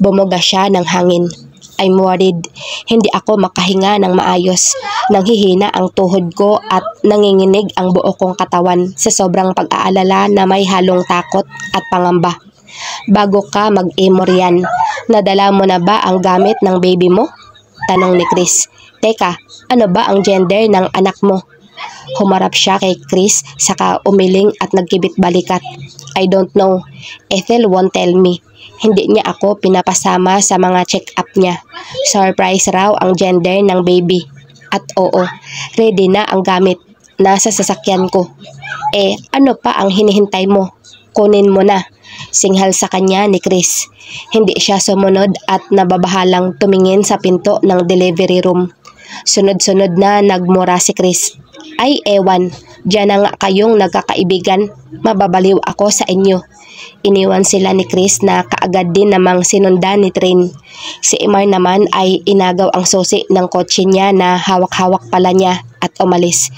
S1: Bumuga siya ng hangin. "I'm worried. Hindi ako makahinga ng maayos. Nanghihina ang tuhod ko at nanginginig ang buo kong katawan sa sobrang pag-aalala na may halong takot at pangamba." "Bago ka mag-emoryan, nadala mo na ba ang gamit ng baby mo?" tanong ni Chris. "Teka, ano ba ang gender ng anak mo?" Humarap siya kay Chris saka umiling at nagkibit balikat. "I don't know. Ethel won't tell me. Hindi niya ako pinapasama sa mga check-up niya. Surprise raw ang gender ng baby. At oo, ready na ang gamit. Nasa sasakyan ko." Ano pa ang hinihintay mo? Kunin mo na." Singhal sa kanya ni Chris. Hindi siya sumunod at nababahalang tumingin sa pinto ng delivery room. Sunod-sunod na nagmura si Chris. "Ay ewan, diyan na nga kayong nagkakaibigan. Mababaliw ako sa inyo." Iniwan sila ni Chris na kaagad din namang sinundan ni Train. Si Imar naman ay inagaw ang susi ng kotse niya na hawak-hawak pala niya at umalis.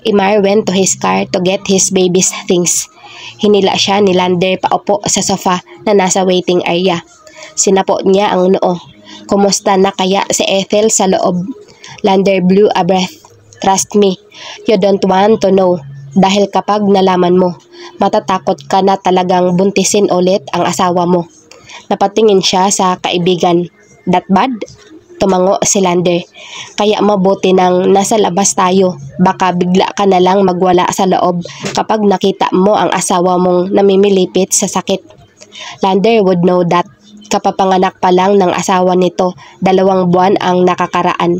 S1: Imar went to his car to get his baby's things. Hinila siya ni Lander paupo sa sofa na nasa waiting area. Sinapo niya ang noo. "Kumusta na kaya si Ethel sa loob?" Lander blew a breath. "Trust me, you don't want to know. Dahil kapag nalaman mo, matatakot ka na talagang buntisin ulit ang asawa mo." Napatingin siya sa kaibigan. "That bad?" Tumango si Lander. "Kaya mabuti nang nasa labas tayo. Baka bigla ka na lang magwala sa loob kapag nakita mo ang asawa mong namimilipit sa sakit." Lander would know that. Kapapanganak pa lang ng asawa nito, 2 buwan ang nakakaraan.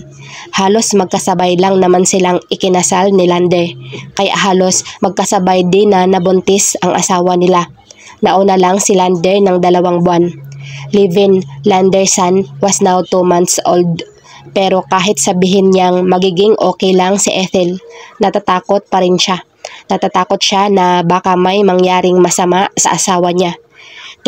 S1: Halos magkasabay lang naman silang ikinasal ni Lander, kaya halos magkasabay din na nabuntis ang asawa nila. Nauna lang si Lander ng 2 buwan. Live-in Lander's son was now 2 months old. Pero kahit sabihin niyang magiging okay lang si Ethel, natatakot pa rin siya. Natatakot siya na baka may mangyaring masama sa asawa niya.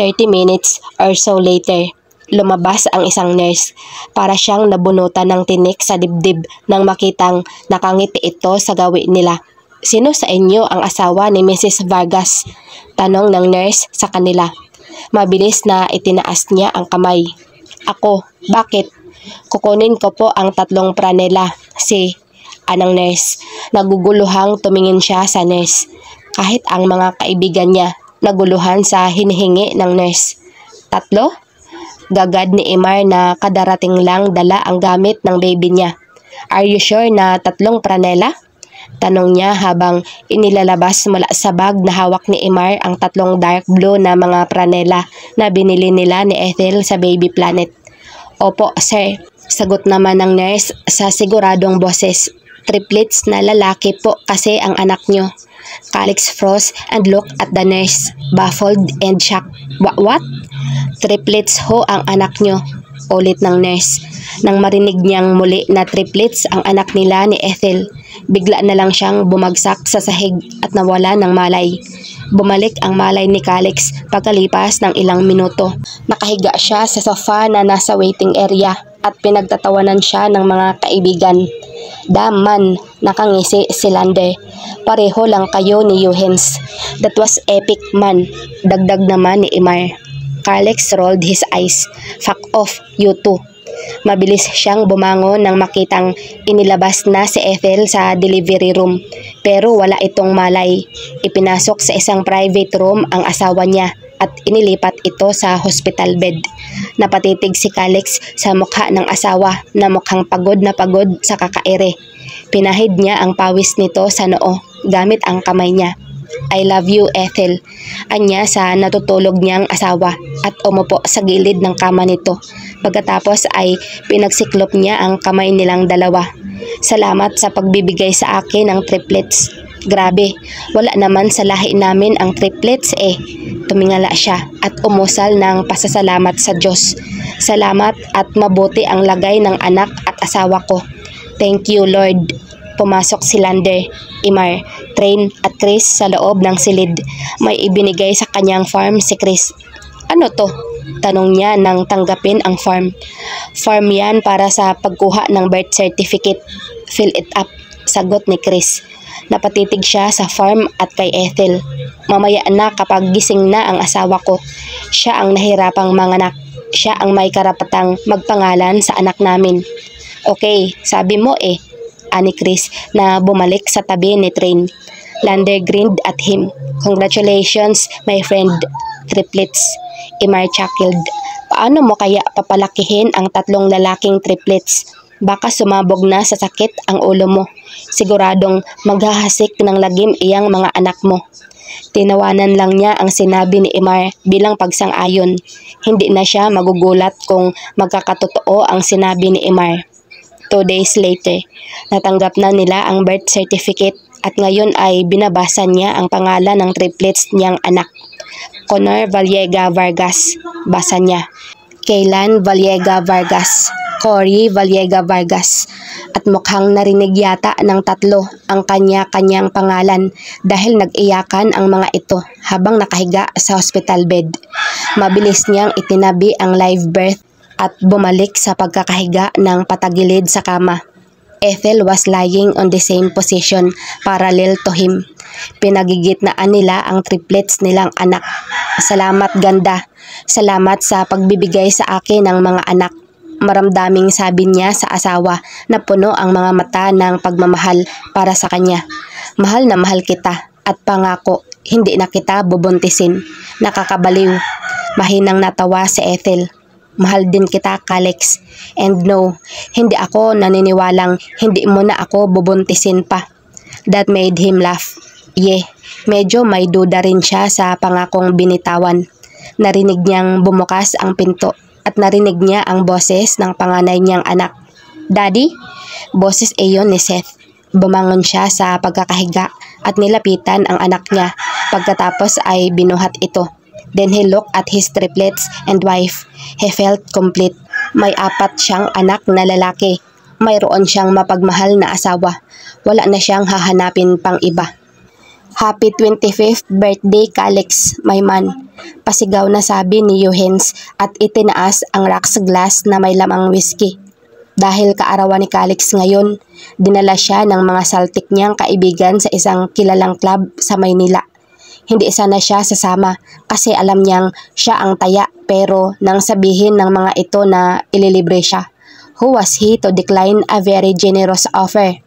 S1: 30 minutes or so later, lumabas ang isang nurse. Para siyang nabunutan ng tinik sa dibdib nang makitang nakangiti ito sa gawi nila. "Sino sa inyo ang asawa ni Mrs. Vargas?" tanong ng nurse sa kanila. Mabilis na itinaas niya ang kamay. Ako, bakit? Kukunin ko po ang 3 pranela. Anang nurse. Naguguluhang tumingin siya sa nurse. Kahit ang mga kaibigan niya, naguluhan sa hinihingi ng nurse. 3? Gagad ni Imar na kadarating lang dala ang gamit ng baby niya. Are you sure na 3 pranela? Tanong niya habang inilalabas mula sa bag na hawak ni Imar ang 3 dark blue na mga pranela na binili nila ni Ethel sa Baby Planet. Opo, sir. Sagot naman ng nurse sa siguradong boses. Triplets na lalaki po kasi ang anak nyo. Calix froze and looked at the nurse, baffled and shocked. What? Triplets ho ang anak nyo, ulit ng nurse. Nang marinig niyang muli na triplets ang anak nila ni Ethel, bigla na lang siyang bumagsak sa sahig at nawala ng malay. Bumalik ang malay ni Calix pagkalipas ng ilang minuto. Nakahiga siya sa sofa na nasa waiting area at pinagtatawanan siya ng mga kaibigan. Daman, nakangisi si Lander. Pareho lang kayo ni Eugens. That was epic man, dagdag naman ni Imar. Calix rolled his eyes. Fuck off, you two. Mabilis siyang bumangon nang makitang inilabas na si Ethel sa delivery room. Pero wala itong malay. Ipinasok sa isang private room ang asawa niya at inilipat ito sa hospital bed. Napatitig si Calix sa mukha ng asawa na mukhang pagod na pagod sa kakaire. Pinahid niya ang pawis nito sa noo gamit ang kamay niya. I love you, Ethel. Anya sa natutulog niyang asawa at umupo sa gilid ng kama nito. Pagkatapos ay pinagsiklop niya ang kamay nilang dalawa. Salamat sa pagbibigay sa akin ng triplets. Grabe, wala naman sa lahi namin ang triplets eh. Tumingala siya at umusal ng pasasalamat sa Diyos. Salamat at mabuti ang lagay ng anak at asawa ko. Thank you, Lord. Pumasok si Lander, Imar, Train at Chris sa loob ng silid. May ibinigay sa kanyang farm si Chris. Ano to? Tanong niya nang tanggapin ang farm. Farm yan para sa pagkuha ng birth certificate. Fill it up, sagot ni Chris. Napatitig siya sa farm at kay Ethel. Mamaya na kapag gising na ang asawa ko. Siya ang nahirapang manganak. Siya ang may karapatang magpangalan sa anak namin. Okay, sabi mo eh, ani Chris na bumalik sa tabi ni Train. Lander grinned at him. Congratulations, my friend. Triplets. Imar chuckled. Paano mo kaya papalakihin ang 3 lalaking triplets? Baka sumabog na sa sakit ang ulo mo. Siguradong maghahasik ng lagim iyang mga anak mo. Tinawanan lang niya ang sinabi ni Imar bilang pagsang-ayon. Hindi na siya magugulat kung magkakatotoo ang sinabi ni Imar. 2 days later, natanggap na nila ang birth certificate at ngayon ay binabasa niya ang pangalan ng triplets niyang anak. Connor Vallega Vargas, basa niya. Kaylan Vallega Vargas, Cory Vallega Vargas. At mukhang narinig yata ng 3 ang kanya-kanyang pangalan dahil nag-iyakan ang mga ito habang nakahiga sa hospital bed. Mabilis niyang itinabi ang live birth at bumalik sa pagkakahiga ng patagilid sa kama. Ethel was lying on the same position parallel to him. Pinagigitnaan nila ang triplets nilang anak. Salamat ganda. Salamat sa pagbibigay sa akin ng mga anak. Maramdaming sabi niya sa asawa na puno ang mga mata ng pagmamahal para sa kanya. Mahal na mahal kita at pangako hindi na kita bubuntisin. Nakakabaliw. Mahinang natawa si Ethel. Mahal din kita, Calix. And no, hindi ako naniniwalang hindi mo na ako bubuntisin pa. That made him laugh. Medyo may duda rin siya sa pangakong binitawan. Narinig niyang bumukas ang pinto at narinig niya ang boses ng panganay niyang anak. Daddy? Boses iyon ni Seth. Bumangon siya sa pagkakahiga at nilapitan ang anak niya. Pagkatapos ay binuhat ito. Then he looked at his triplets and wife. He felt complete. May 4 siyang anak na lalaki. Mayroon siyang mapagmahal na asawa. Wala na siyang hahanapin pang iba. Happy 25th birthday, Calix, my man. Pasigaw na sabi ni Eugens at itinaas ang rocks glass na may lamang whiskey. Dahil kaarawan ni Calix ngayon, dinala siya ng mga saltik niyang kaibigan sa isang kilalang club sa Maynila. Hindi sana siya sasama kasi alam niyang siya ang taya, pero nang sabihin ng mga ito na ililibre siya, who was he to decline a very generous offer?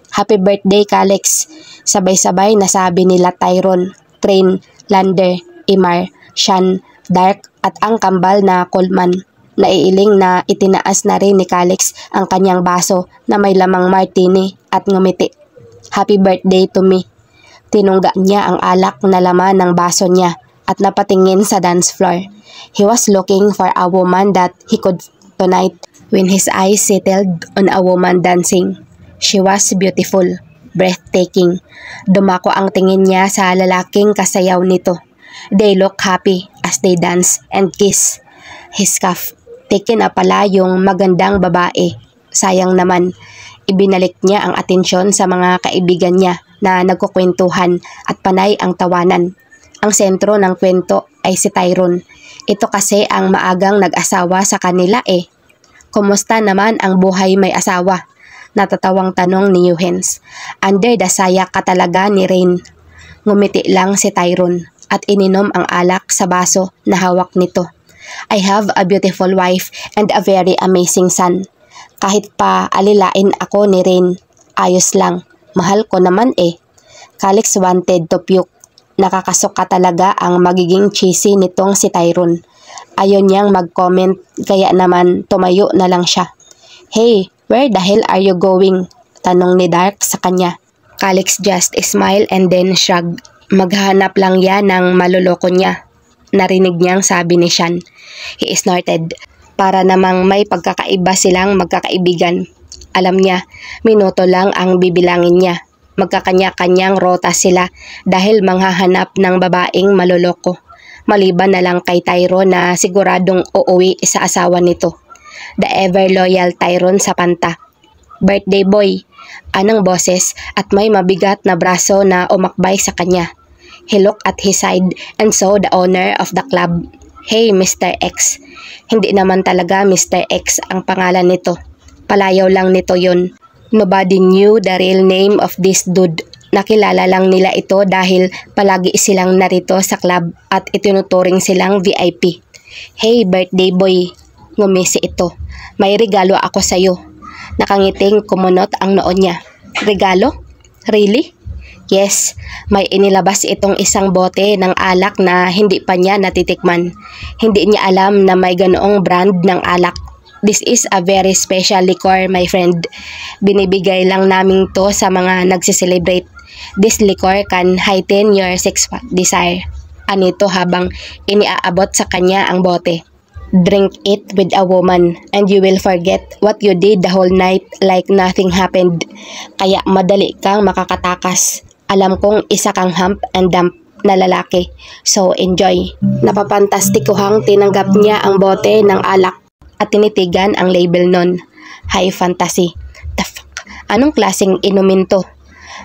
S1: Happy birthday, Calix! Sabay-sabay nasabi nila Tyrone, Train, Lander, Imar, Sean, Dark at ang kambal na Coleman. Naiiling na itinaas na rin ni Calix ang kanyang baso na may lamang martini at ngumiti. Happy birthday to me. Tinungga niya ang alak na laman ng baso niya at napatingin sa dance floor. He was looking for a woman that he could tonight when his eyes settled on a woman dancing. She was beautiful, breathtaking. Dumako ang tingin niya sa lalaking kasayaw nito. They look happy as they dance and kiss. His scarf. Taken na pala yung magandang babae. Sayang naman. Ibinalik niya ang atensyon sa mga kaibigan niya na nagkukwentuhan at panay ang tawanan. Ang sentro ng kwento ay si Tyrone. Ito kasi ang maagang nag-asawa sa kanila eh. Kumusta naman ang buhay may asawa? Natatawang tanong ni Eugene. Under the saya ka talaga ni Rain. Ngumiti lang si Tyrone at ininom ang alak sa baso na hawak nito. I have a beautiful wife and a very amazing son. Kahit pa alilain ako ni Rain, ayos lang. Mahal ko naman eh. Calix wanted to puke. Nakakasuka talaga ang magiging cheesy nitong si Tyrone. Ayaw niyang mag-comment kaya naman tumayo na lang siya. Hey, where the hell are you going? Tanong ni Dark sa kanya. Calix just smiled and then shrugged. Maghahanap lang yan ng maluloko niya. Narinig niyang sabi ni Sean. He snorted. Para namang may pagkakaiba silang magkakaibigan. Alam niya, minuto lang ang bibilangin niya. Magkakanya-kanyang rota sila dahil manghahanap ng babaeng maloloko. Maliban na lang kay Tyrone na siguradong uuwi sa asawa nito. The ever-loyal Tyrone sa panta. Birthday boy, anang boses at may mabigat na braso na umakbay sa kanya. He looked at his side and saw the owner of the club. Hey, Mr. X. Hindi naman talaga Mr. X ang pangalan nito. Palayaw lang nito yun. Nobody knew the real name of this dude. Nakilala lang nila ito dahil palagi silang narito sa club at itinuturing silang VIP. Hey, birthday boy. Ngumisi ito. May regalo ako sa'yo. Nakangiting kumunot ang noo niya. Regalo? Really? Yes, may inilabas itong isang bote ng alak na hindi pa niya natitikman. Hindi niya alam na may ganoong brand ng alak. This is a very special liquor, my friend. Binibigay lang namin to sa mga nagsiselebrate. This liquor can heighten your sex desire. Anito habang iniaabot sa kanya ang bote. Drink it with a woman and you will forget what you did the whole night like nothing happened. Kaya madali kang makakatakas. Alam kong isa kang hump and dump na lalaki. So enjoy. Napapantastikuhang tinanggap niya ang bote ng alak at tinitigan ang label nun. High fantasy. The fuck? Anong klaseng inumin to?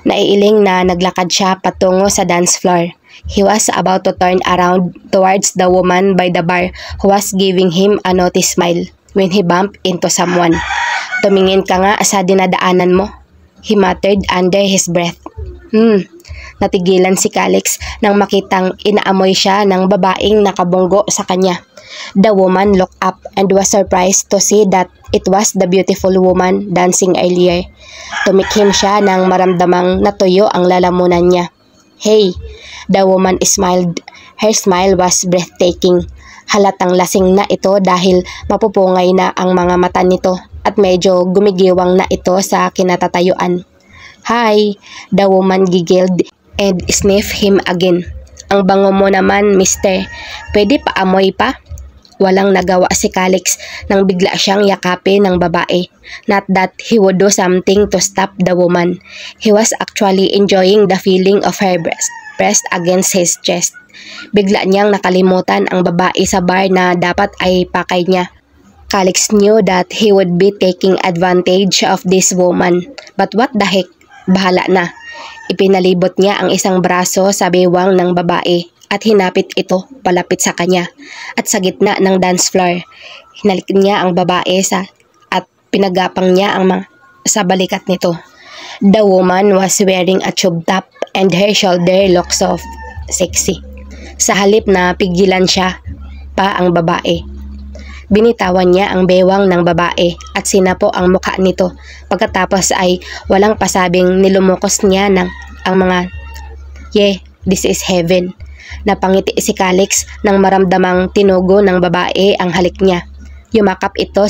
S1: Naiiling na naglakad siya patungo sa dance floor. He was about to turn around towards the woman by the bar who was giving him a naughty smile when he bumped into someone. Tumingin ka nga sa dinadaanan mo, he muttered under his breath. Natigilan si Calix nang makitang inaamoy siya ng babaeng nakabunggo sa kanya. The woman looked up and was surprised to see that it was the beautiful woman dancing earlier. Tumikhim siya nang maramdamang natuyo ang lalamunan niya. Hey, the woman smiled. Her smile was breathtaking. Halatang lasing na ito dahil mapupungay na ang mga mata nito at medyo gumigiwang na ito sa kinatatayuan. Hi, the woman giggled and sniffed him again. Ang bango mo naman, mister. Pwede pa amoy pa? Walang nagawa si Calix nang bigla siyang yakapin ng babae. Not that he would do something to stop the woman. He was actually enjoying the feeling of her breast against his chest. Bigla niyang nakalimutan ang babae sa bar na dapat ay pakay niya. Calix knew that he would be taking advantage of this woman. But what the heck? Bahala na. Ipinalibot niya ang isang braso sa bewang ng babae at hinapit ito palapit sa kanya. At sa gitna ng dance floor, hinalik niya ang babae at pinagapang niya sa balikat nito. The woman was wearing a tube top and her shoulder looked soft sexy. Sa halip na pigilan siya pa ang babae, binitawan niya ang bewang ng babae at sinapo ang mukha nito. Pagkatapos ay walang pasabing nilumukos niya ang mga, "Yeah, this is heaven." Napangiti si Calix nang maramdamang tinugo ng babae ang halik niya. Yumakap ito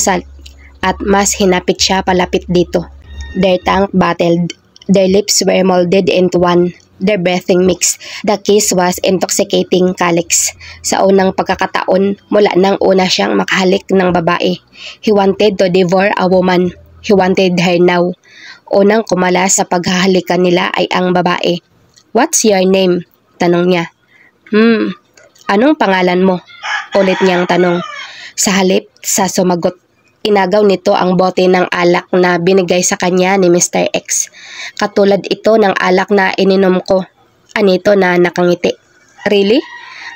S1: at mas hinapit siya palapit dito. Their tongue battled. Their lips were molded into one. Their breathing mixed. The kiss was intoxicating Calix. Sa unang pagkakataon, mula nang una siyang makahalik ng babae. He wanted to devour a woman. He wanted her now. Unang kumala sa paghahalikan nila ay ang babae. "What's your name?" tanong niya. Anong pangalan mo?" ulit niyang tanong. Sa halip sa sumagot, inagaw nito ang bote ng alak na binigay sa kanya ni Mr. X. Katulad ito ng alak na ininom ko. Anito na nakangiti. "Really?"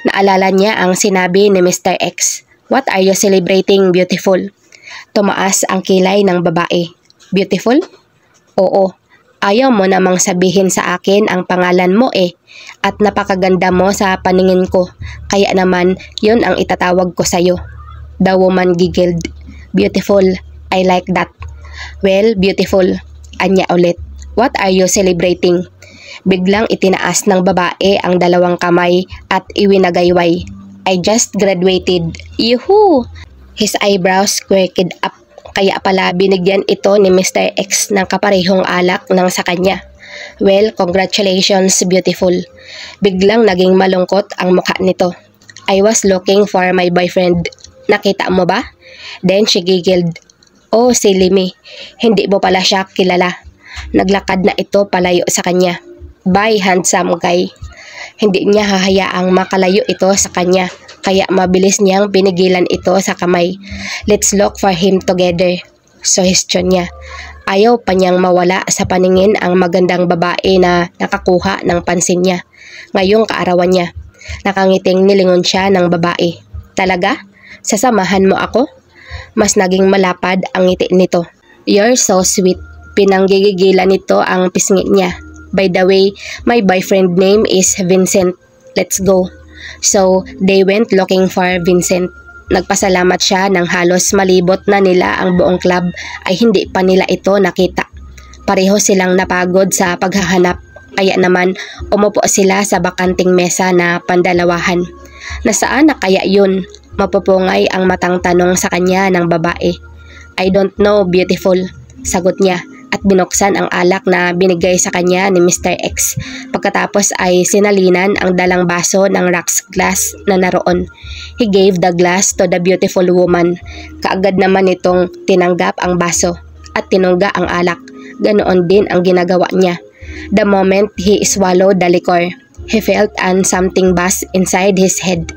S1: Naalala niya ang sinabi ni Mr. X. "What are you celebrating, beautiful?" Tumaas ang kilay ng babae. "Beautiful?" "Oo. Ayaw mo namang sabihin sa akin ang pangalan mo at napakaganda mo sa paningin ko. Kaya naman, yun ang itatawag ko sa'yo." The woman giggled. "Beautiful. I like that." "Well, beautiful." Anya ulit. "What are you celebrating?" Biglang itinaas ng babae ang dalawang kamay at iwinagayway. "I just graduated." "Yuhu!" His eyebrows quirked up. Kaya pala binigyan ito ni Mr. X ng kaparehong alak ng sa kanya. "Well, congratulations, beautiful." Biglang naging malungkot ang mukha nito. "I was looking for my boyfriend. Nakita mo ba?" Then she giggled. "Oh, silly me. Hindi mo pala siya kilala." Naglakad na ito palayo sa kanya. "Bye, handsome guy." Hindi niya hahayaang makalayo ito sa kanya, kaya mabilis niyang pinigilan ito sa kamay. "Let's look for him together." Suhestyon niya. Ayaw pa niyang mawala sa paningin ang magandang babae na nakakuha ng pansin niya. Ngayong kaarawan niya, nakangiting nilingon siya ng babae. "Talaga? Sasamahan mo ako?" Mas naging malapad ang ngiti nito. "You're so sweet." Pinanggigigilan nito ang pisngi niya. "By the way, my boyfriend name is Vincent. Let's go." So, they went looking for Vincent. Nagpasalamat siya nang halos malibot na nila ang buong club ay hindi pa nila ito nakita. Pareho silang napagod sa paghahanap, kaya naman umupo sila sa bakanting mesa na pandalawahan. "Nasaan na kaya yun?" Mapupungay ang matang tanong sa kanya ng babae. "I don't know, beautiful." Sagot niya at binuksan ang alak na binigay sa kanya ni Mr. X. Pagkatapos ay sinalinan ang dalang baso ng rocks glass na naroon. He gave the glass to the beautiful woman. Kaagad naman itong tinanggap ang baso at tinungga ang alak. Ganoon din ang ginagawa niya. The moment he swallowed the liquor, he felt something buzz inside his head.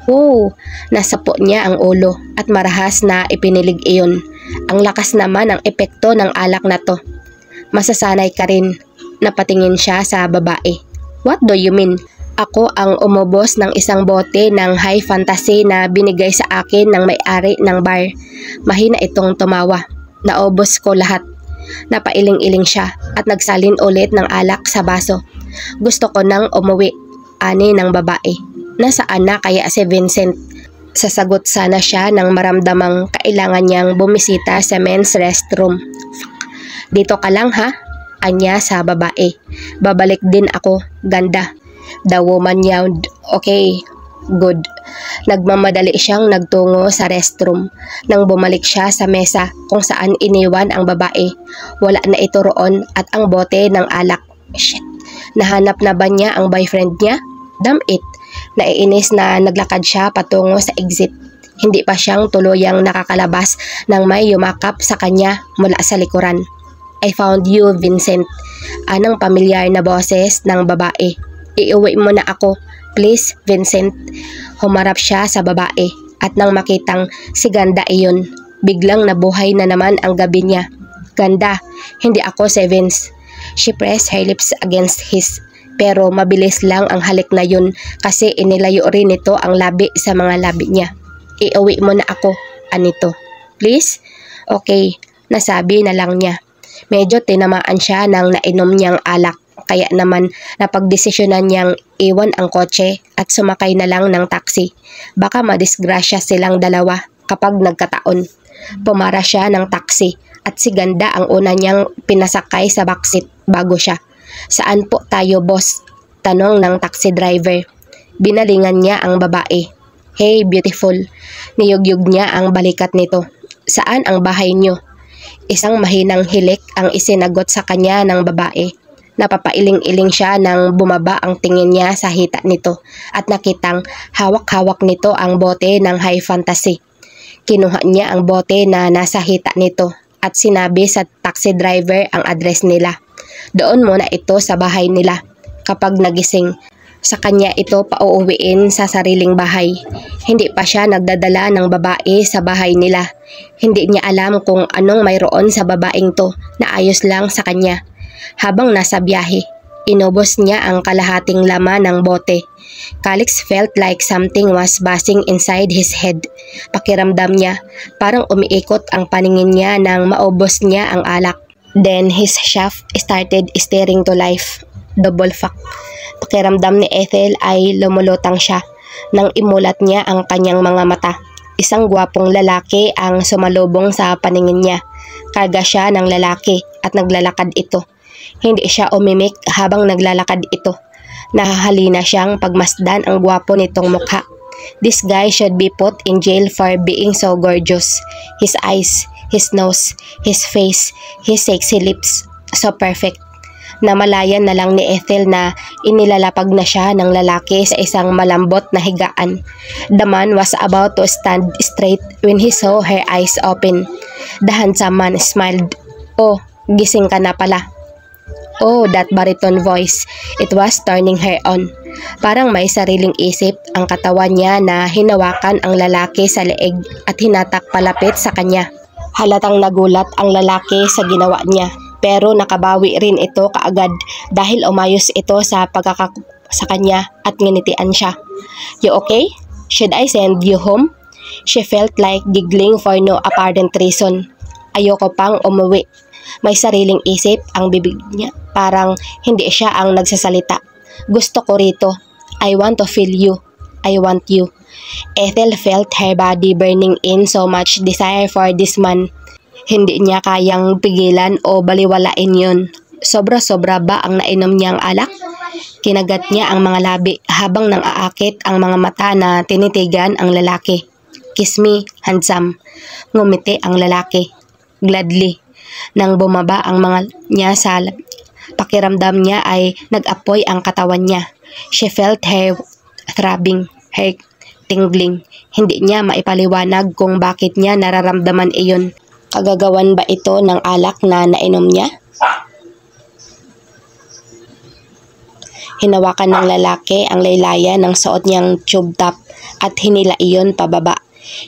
S1: "Wow!" Nasapo niya ang ulo at marahas na ipinilig iyon. Ang lakas naman ang epekto ng alak na to. "Masasanay ka rin." Napatingin siya sa babae. "What do you mean?" "Ako ang umubos ng isang bote ng high fantasy na binigay sa akin ng may-ari ng bar." Mahina itong tumawa. "Naubos ko lahat." Napailing-iling siya at nagsalin ulit ng alak sa baso. "Gusto ko nang umuwi." Ani ng babae. "Nasaan na kaya si Vincent?" Sasagot sana siya nang maramdamang kailangan niyang bumisita sa men's restroom. "Dito ka lang ha?" Anya sa babae. "Babalik din ako, ganda." The woman yawned. "Okay, good." Nagmamadali siyang nagtungo sa restroom. Nang bumalik siya sa mesa kung saan iniwan ang babae, wala na ito roon at ang bote ng alak. Shit. Nahanap na ba niya ang boyfriend niya? Damn it. Naiinis na naglakad siya patungo sa exit. Hindi pa siyang tuluyang nakakalabas nang may yumakap sa kanya mula sa likuran. "I found you, Vincent." Anang pamilyar na boses ng babae. "Iuwi mo na ako. Please, Vincent." Humarap siya sa babae at nang makitang si Ganda iyon, biglang nabuhay na naman ang gabi niya. "Ganda, hindi ako si Vince." She pressed her lips against his. Pero mabilis lang ang halik na yun kasi inilayo rin nito ang labi sa mga labi niya. "Iuwi mo na ako," anito. "Please?" "Okay," nasabi na lang niya. Medyo tinamaan siya ng nainom niyang alak, kaya naman napagdesisyonan niyang iwan ang kotse at sumakay na lang ng taxi. Baka madisgrasya silang dalawa kapag nagkataon. Pumara siya ng taxi at si Ganda ang una niyang pinasakay sa backseat bago siya. "Saan po tayo, boss?" tanong ng taxi driver. Binalingan niya ang babae. "Hey, beautiful." Niyugyug niya ang balikat nito. "Saan ang bahay niyo?" Isang mahinang hilik ang isinagot sa kanya ng babae. Napapailing-iling siya nang bumaba ang tingin niya sa hita nito at nakitang hawak-hawak nito ang bote ng high fantasy. Kinuha niya ang bote na nasa hita nito at sinabi sa taxi driver ang address nila. Doon muna ito sa bahay nila. Kapag nagising, sa kanya ito pauuwiin sa sariling bahay. Hindi pa siya nagdadala ng babae sa bahay nila. Hindi niya alam kung anong mayroon sa babaeng to na ayos lang sa kanya. Habang nasa biyahe, inubos niya ang kalahating laman ng bote. Calix felt like something was buzzing inside his head. Pakiramdam niya, parang umiikot ang paningin niya nang maubos niya ang alak. Then his shaft started staring to life. Double fuck. Pakiramdam ni Ethel ay lumulutang siya nang imulat niya ang kanyang mga mata. Isang gwapong lalaki ang sumalubong sa paningin niya. Karga siya ng lalaki at naglalakad ito. Hindi siya umimik habang naglalakad ito. Nahahalina siyang pagmasdan ang gwapo nitong mukha. This guy should be put in jail for being so gorgeous. His eyes, his nose, his face, his sexy lips, so perfect. Namalayan na lang ni Ethel na inilalapag na siya ng lalaki sa isang malambot na higaan. The man was about to stand straight when he saw her eyes open. The handsome man smiled. "Oh, gising ka na pala." Oh, that baritone voice. It was turning her on. Parang may sariling isip ang katawan niya na hinawakan ang lalaki sa leeg at hinatak palapit sa kanya. Halatang nagulat ang lalaki sa ginawa niya. Pero nakabawi rin ito kaagad dahil umayos ito sa sa kanya at nginitian siya. "You okay? Should I send you home?" She felt like giggling for no apparent reason. Ayoko pang umuwi. May sariling isip ang bibig niya. Parang hindi siya ang nagsasalita. "Gusto ko rito. I want to feel you. I want you." Ethel felt her body burning in so much desire for this man. Hindi niya kayang pigilan o baliwalain yun. Sobra-sobra ba ang nainom niyang alak? Kinagat niya ang mga labi habang nang aakit ang mga mata na tinitigan ang lalaki. "Kiss me, handsome." Ngumiti ang lalaki. Gladly. Nang bumaba ang mga niya sa pakiramdam niya ay nag-apoy ang katawan niya. She felt her throbbing, her tingling. Hindi niya maipaliwanag kung bakit niya nararamdaman iyon. Kagagawan ba ito ng alak na nainom niya? Hinawakan ng lalaki ang laylayan ng suot niyang tube top at hinila iyon pababa.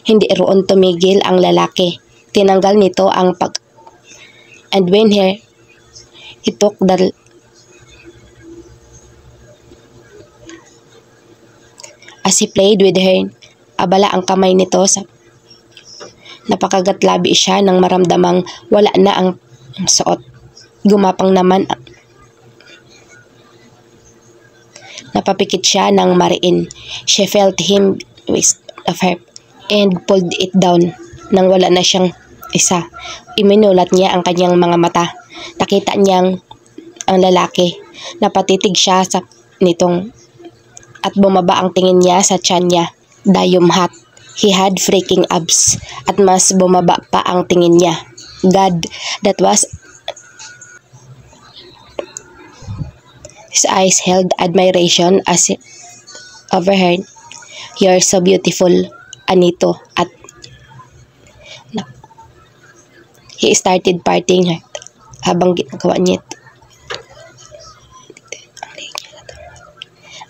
S1: Hindi roon tumigil ang lalaki. Tinanggal nito ang and when he took the as he played with her, abala ang kamay nito sa napakagatlabi siya nang maramdamang wala na ang suot. Gumapang naman napapikit siya ng mariin. She felt him twist of her and pulled it down. Nang wala na siyang isa, iminulat niya ang kanyang mga mata. Nakita niyang ang lalaki. Napatitig siya sa nitong at bumaba ang tingin niya sa tiyan niya. Dayum hot. He had freaking abs at mas bumaba pa ang tingin niya. God, that was... His eyes held admiration as he overheard, "You're so beautiful, Anito." At he started parting her habang ginagawa niya ito.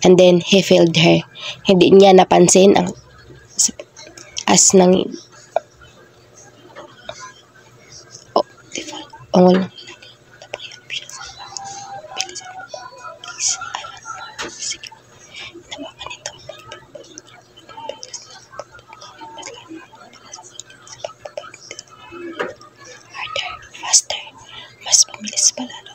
S1: And then he filled her. Hindi niya napansin ang as nang ongol ng faster, mas mabilis pa lalo.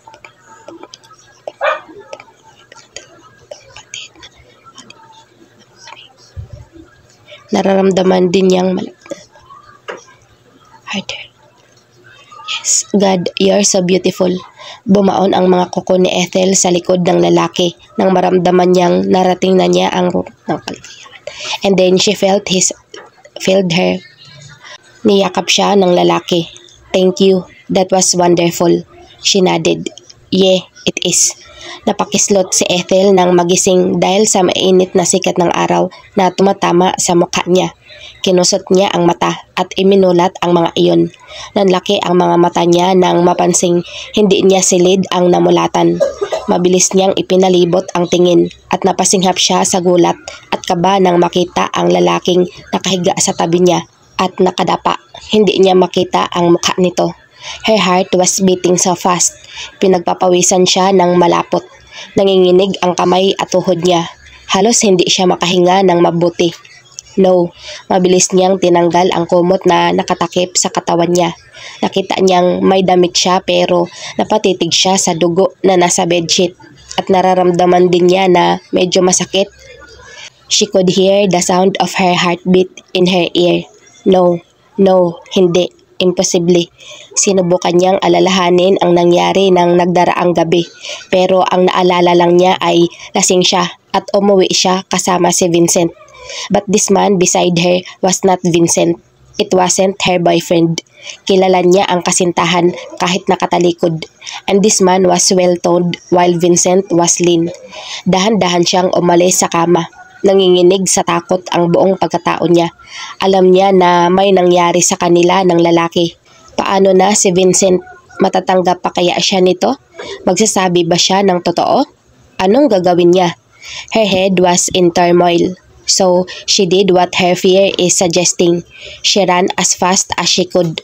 S1: Nararamdaman din niyang harder. Yes, God, you're so beautiful. Bumaon ang mga kuko ni Ethel sa likod ng lalaki nang maramdaman niyang narating na niya ang ng kaligayahan. And then she felt her. Niyakap siya ng lalaki. Thank you. That was wonderful. She nodded. Yeah, it is. Napakislot si Ethel nang magising dahil sa mainit na sikat ng araw na tumatama sa mukha niya. Kinusot niya ang mata at iminulat ang mga iyon. Nanlaki ang mga mata niya nang mapansing hindi niya silid ang namulatan. Mabilis niyang ipinalibot ang tingin at napasinghap siya sa gulat at kaba nang makita ang lalaking nakahiga sa tabi niya at nakadapa. Hindi niya makita ang mukha nito. Her heart was beating so fast. Pinagpapawisan siya ng malapot. Nanginginig ang kamay at tuhod niya. Halos hindi siya makahinga ng mabuti. No, mabilis niyang tinanggal ang kumot na nakatakip sa katawan niya. Nakita niyang may damit siya pero napatitig siya sa dugo na nasa bedsheet at nararamdaman din niya na medyo masakit. She could hear the sound of her heartbeat in her ear. No, hindi. Imposible. Sinubukan niyang alalahanin ang nangyari ng nagdaraang gabi pero ang naalala lang niya ay lasing siya at umuwi siya kasama si Vincent. But this man beside her was not Vincent. It wasn't her boyfriend. Kilala niya ang kasintahan kahit nakatalikod. And this man was well-toned while Vincent was lean. Dahan-dahan siyang umalis sa kama. Nanginginig sa takot ang buong pagkatao niya. Alam niya na may nangyari sa kanila ng lalaki. Paano na si Vincent? Matatanggap pa kaya siya nito? Magsasabi ba siya ng totoo? Anong gagawin niya? Her head was in turmoil. So, she did what her fear is suggesting. She ran as fast as she could.